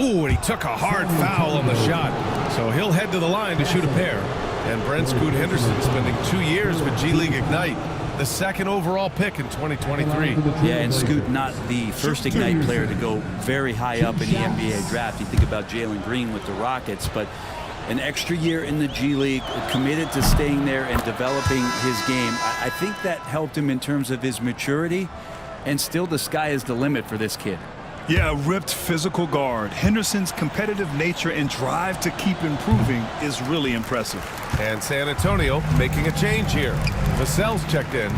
Ooh, and he took a hard foul on the shot. So he'll head to the line to shoot a pair. And Brent Scoot Henderson spending 2 years with G League Ignite, the second overall pick in 2023. Yeah, and Scoot not the first Ignite player to go very high up in the NBA draft. You think about Jalen Green with the Rockets, but an extra year in the G League, committed to staying there and developing his game. I think that helped him in terms of his maturity, and still the sky is the limit for this kid. Yeah, a ripped physical guard. Henderson's competitive nature and drive to keep improving is really impressive. And San Antonio making a change here. Vassell's checked in.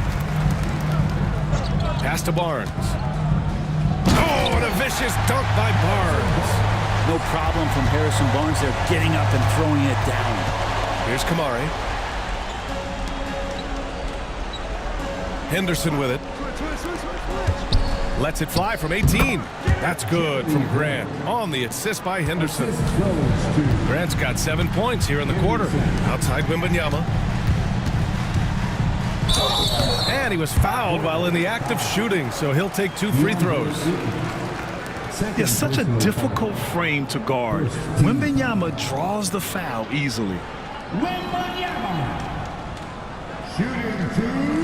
Pass to Barnes. Oh, and a vicious dunk by Barnes. No problem from Harrison Barnes there, getting up and throwing it down. Here's Kamari. Henderson with it. Lets it fly from 18. That's good from Grant on the assist by Henderson. Grant's got 7 points here in the quarter. Outside Wembanyama. And he was fouled while in the act of shooting, so he'll take 2 free throws. It's such a difficult frame to guard. Wembanyama draws the foul easily. Wembanyama. Shooting 2.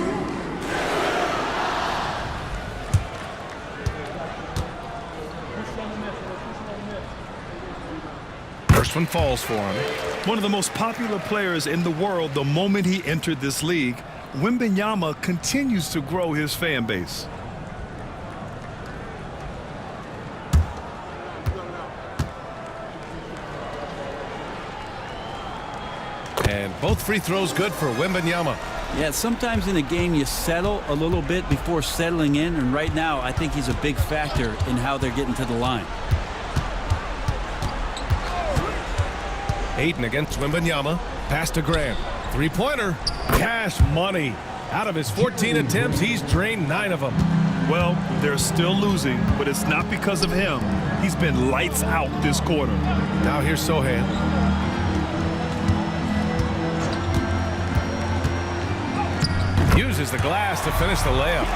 First one falls for him. One of the most popular players in the world the moment he entered this league, Wembanyama continues to grow his fan base. And both free throws good for Wembanyama. Yeah, sometimes in a game you settle a little bit before settling in, and right now I think he's a big factor in how they're getting to the line. Ayton against Wembanyama. Pass to Grant. Three-pointer. Cash money. Out of his 14 attempts, he's drained 9 of them. Well, they're still losing, but it's not because of him. He's been lights out this quarter. Now here's Sohan. Uses the glass to finish the layup.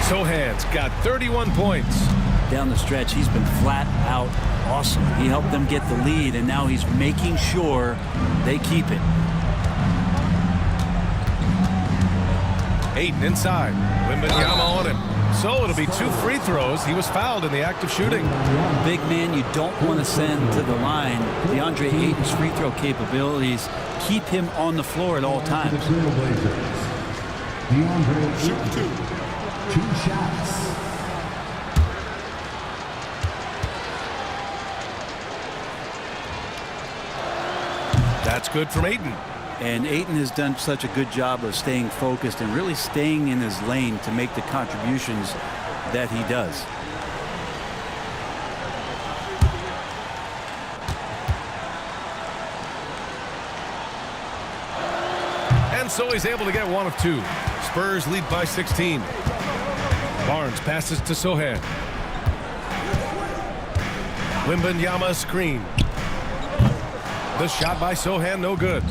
Sohan's got 31 points. Down the stretch, he's been flat out awesome. He helped them get the lead, and now he's making sure they keep it. Ayton inside. Wembanyama on him. So it'll be 2 free throws. He was fouled in the act of shooting. Big man you don't want to send to the line. DeAndre Ayton's free throw capabilities keep him on the floor at all times. DeAndre shooting 2 shots. That's good from Ayton. And Ayton has done such a good job of staying focused and really staying in his lane to make the contributions that he does. And so he's able to get 1 of 2. Spurs lead by 16. Barnes passes to Sohan. Wembanyama screen. The shot by Sohan, no good.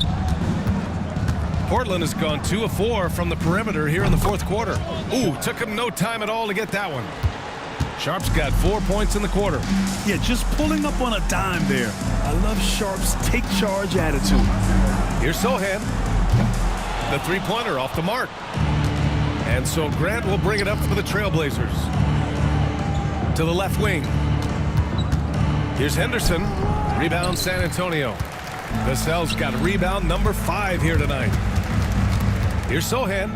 Portland has gone 2 of 4 from the perimeter here in the 4th quarter. Ooh, took him no time at all to get that one. Sharp's got 4 points in the quarter. Yeah, just pulling up on a dime there. I love Sharp's take charge attitude. Here's Sohan. The three-pointer off the mark. And so Grant will bring it up for the Trailblazers. To the left wing. Here's Henderson. Rebound San Antonio. Vassell's got rebound number 5 here tonight. Here's Sohan.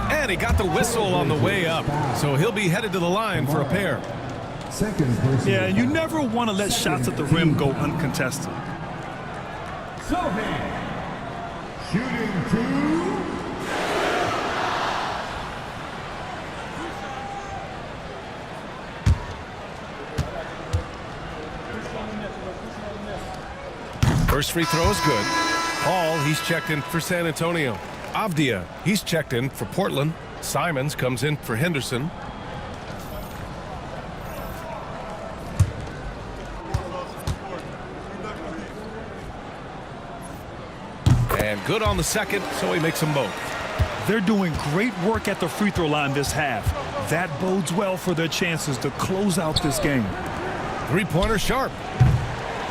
And he got the whistle on the way up. So he'll be headed to the line for a pair. Yeah, you never want to let shots at the rim go uncontested. Sohan shooting 2. First free throw is good. Hall, he's checked in for San Antonio. Avdia, he's checked in for Portland. Simons comes in for Henderson. And good on the second, so he makes them both. They're doing great work at the free throw line this half. That bodes well for their chances to close out this game. Three-pointer sharp.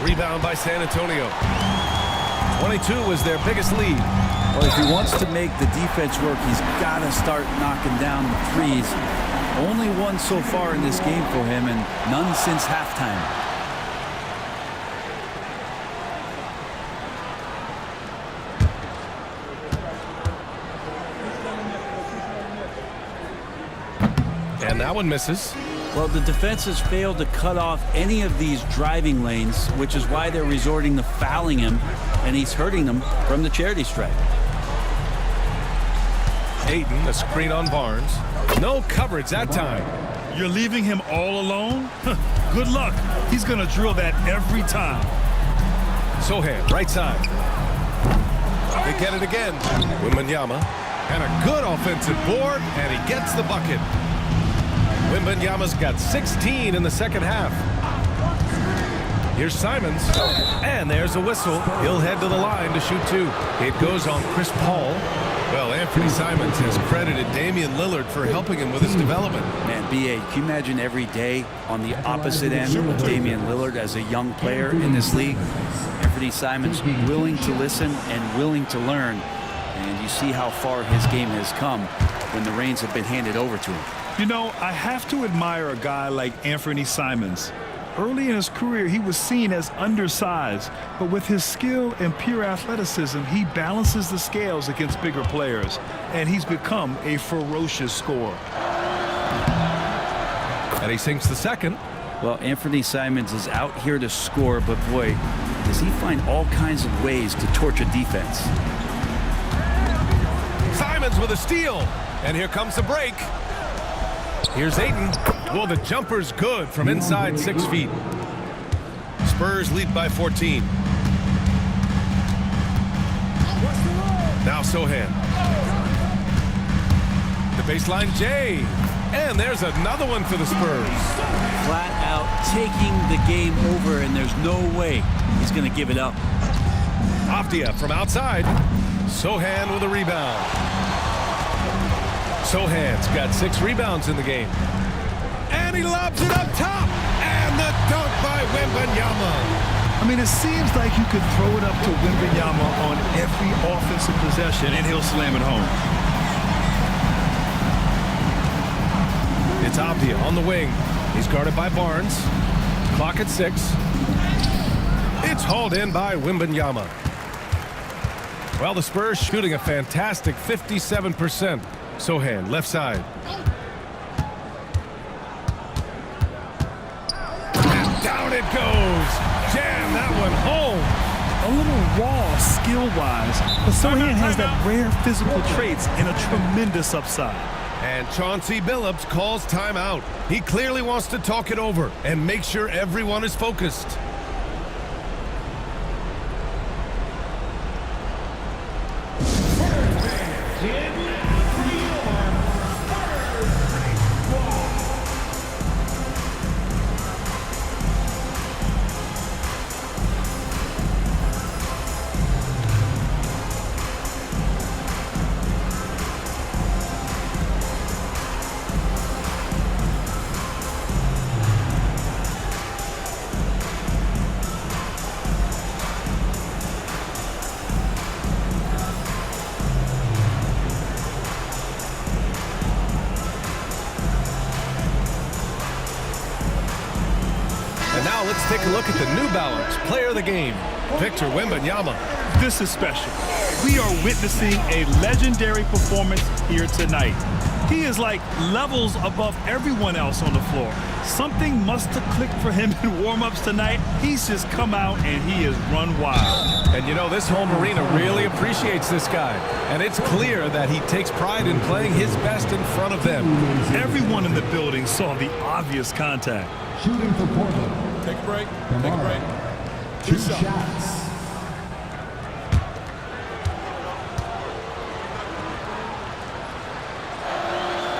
Rebound by San Antonio. 22 was their biggest lead. Well, if he wants to make the defense work, he's got to start knocking down the threes. Only one so far in this game for him, and none since halftime. And that one misses. Well, the defense has failed to cut off any of these driving lanes, which is why they're resorting to fouling him, and he's hurting them from the charity stripe. Ayton, a screen on Barnes. No coverage that time. You're leaving him all alone? Good luck. He's going to drill that every time. Sohan, right side. They get it again. Wembanyama. And a good offensive board, and he gets the bucket. Wembanyama's got 16 in the second half. Here's Simons, and there's a whistle. He'll head to the line to shoot two. It goes on Chris Paul. Well, Anthony Simons has credited Damian Lillard for helping him with his development. Man, B.A., can you imagine every day on the opposite end with Damian Lillard as a young player in this league? Anthony Simons willing to listen and willing to learn, and you see how far his game has come when the reins have been handed over to him. You know, I have to admire a guy like Anthony Simons. Early in his career, he was seen as undersized, but with his skill and pure athleticism, he balances the scales against bigger players, and he's become a ferocious scorer. And he sinks the second. Well, Anthony Simons is out here to score, but boy, does he find all kinds of ways to torch a defense. Simons with a steal, and here comes the break. Here's Ayton. Well, the jumper's good from inside 6 feet. Spurs lead by 14. Now Sohan. The baseline J. And there's another one for the Spurs. Flat out taking the game over, and there's no way he's going to give it up. Avdia from outside. Sohan with a rebound. Sohan's got 6 rebounds in the game. And he lobs it up top. And the dunk by Wembanyama. I mean, it seems like you could throw it up to Wembanyama on every offensive possession, and he'll slam it home. It's Avdia on the wing. He's guarded by Barnes. Clock at 6. It's hauled in by Wembanyama. Well, the Spurs shooting a fantastic 57%. Sohan, left side. And down it goes. Jam that one home. A little raw skill-wise, but Sohan has that rare physical traits and a tremendous upside. And Chauncey Billups calls timeout. He clearly wants to talk it over and make sure everyone is focused. And now let's take a look at the New Balance Player of the Game, Victor Wembanyama. This is special. We are witnessing a legendary performance here tonight. He is like levels above everyone else on the floor. Something must have clicked for him in warm-ups tonight. He's just come out and he has run wild. And you know, this home arena really appreciates this guy. And it's clear that he takes pride in playing his best in front of them. Everyone in the building saw the obvious contact. Shooting for Portland. Take a break. Take a break. 2 shots.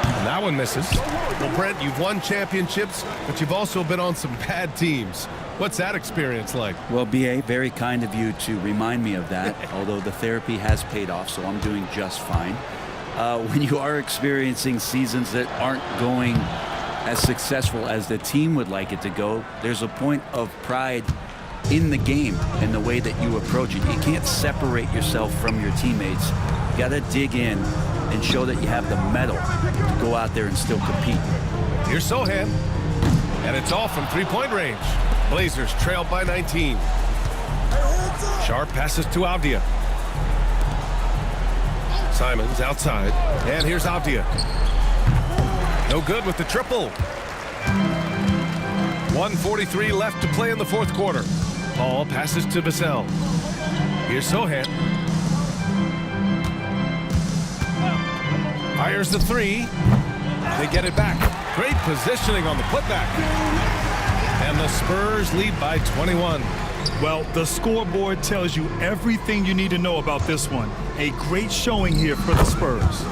And that one misses. Well, Brent, you've won championships, but you've also been on some bad teams. What's that experience like? Well, B.A., very kind of you to remind me of that, although the therapy has paid off, so I'm doing just fine. When you are experiencing seasons that aren't going as successful as the team would like it to go, there's a point of pride in the game and the way that you approach it. You can't separate yourself from your teammates. You got to dig in and show that you have the mettle to go out there and still compete. Here's Sohan, and it's off from three-point range. Blazers trail by 19. Sharp passes to Avdia. Simons outside, and here's Avdia. No good with the triple. 1:43 left to play in the fourth quarter. Paul passes to Vassell. Here's Sohan. Fires the three. They get it back. Great positioning on the putback. And the Spurs lead by 21. Well, the scoreboard tells you everything you need to know about this one. A great showing here for the Spurs.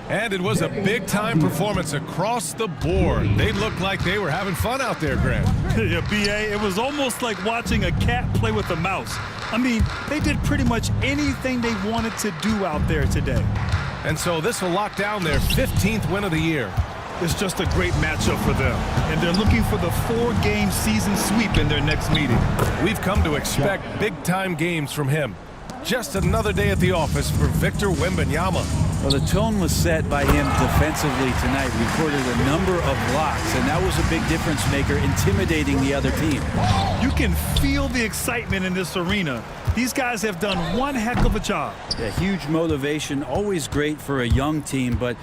And it was a big-time performance across the board. They looked like they were having fun out there, Grant. Yeah, B.A., it was almost like watching a cat play with a mouse. I mean, they did pretty much anything they wanted to do out there today. And so this will lock down their 15th win of the year. It's just a great matchup for them. And they're looking for the 4-game season sweep in their next meeting. We've come to expect big-time games from him. Just another day at the office for Victor Wembanyama. Well, the tone was set by him defensively tonight. Recorded a number of blocks, and that was a big difference maker, intimidating the other team. You can feel the excitement in this arena. These guys have done one heck of a job. A huge motivation, always great for a young team, but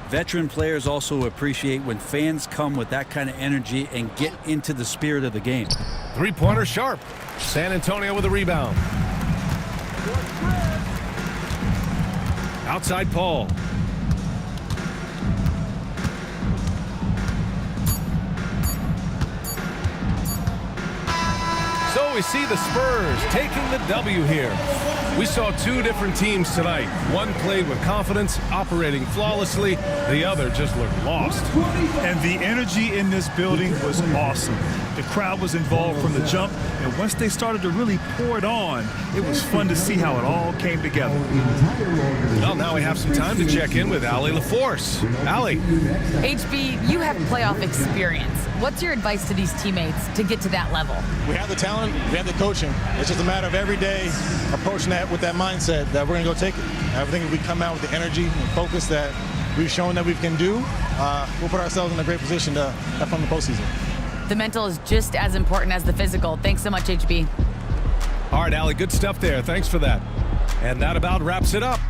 veteran players also appreciate when fans come with that kind of energy and get into the spirit of the game. Three-pointer Sharp. San Antonio with a rebound. Outside Paul. So we see the Spurs taking the W here. We saw two different teams tonight. One played with confidence, operating flawlessly. The other just looked lost. And the energy in this building was awesome. The crowd was involved from the jump, and once they started to really pour it on, it was fun to see how it all came together. Well, now we have some time to check in with Allie LaForce. Allie. HB, you have playoff experience. What's your advice to these teammates to get to that level? We have the talent, we have the coaching. It's just a matter of every day approaching that with that mindset that we're going to go take it. I think if we come out with the energy and focus that we've shown that we can do, we'll put ourselves in a great position to have fun in the postseason. The mental is just as important as the physical. Thanks so much, HB. All right, Allie, good stuff there. Thanks for that. And that about wraps it up.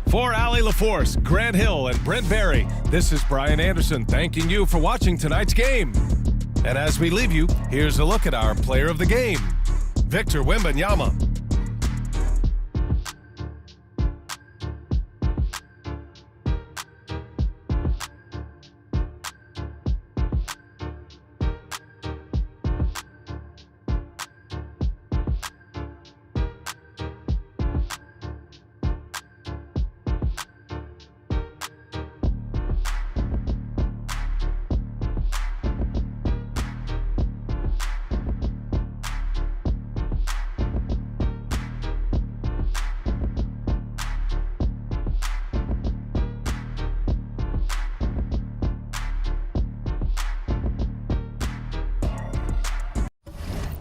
For Allie LaForce, Grant Hill, and Brent Barry, this is Brian Anderson thanking you for watching tonight's game. And as we leave you, here's a look at our player of the game, Victor Wembanyama.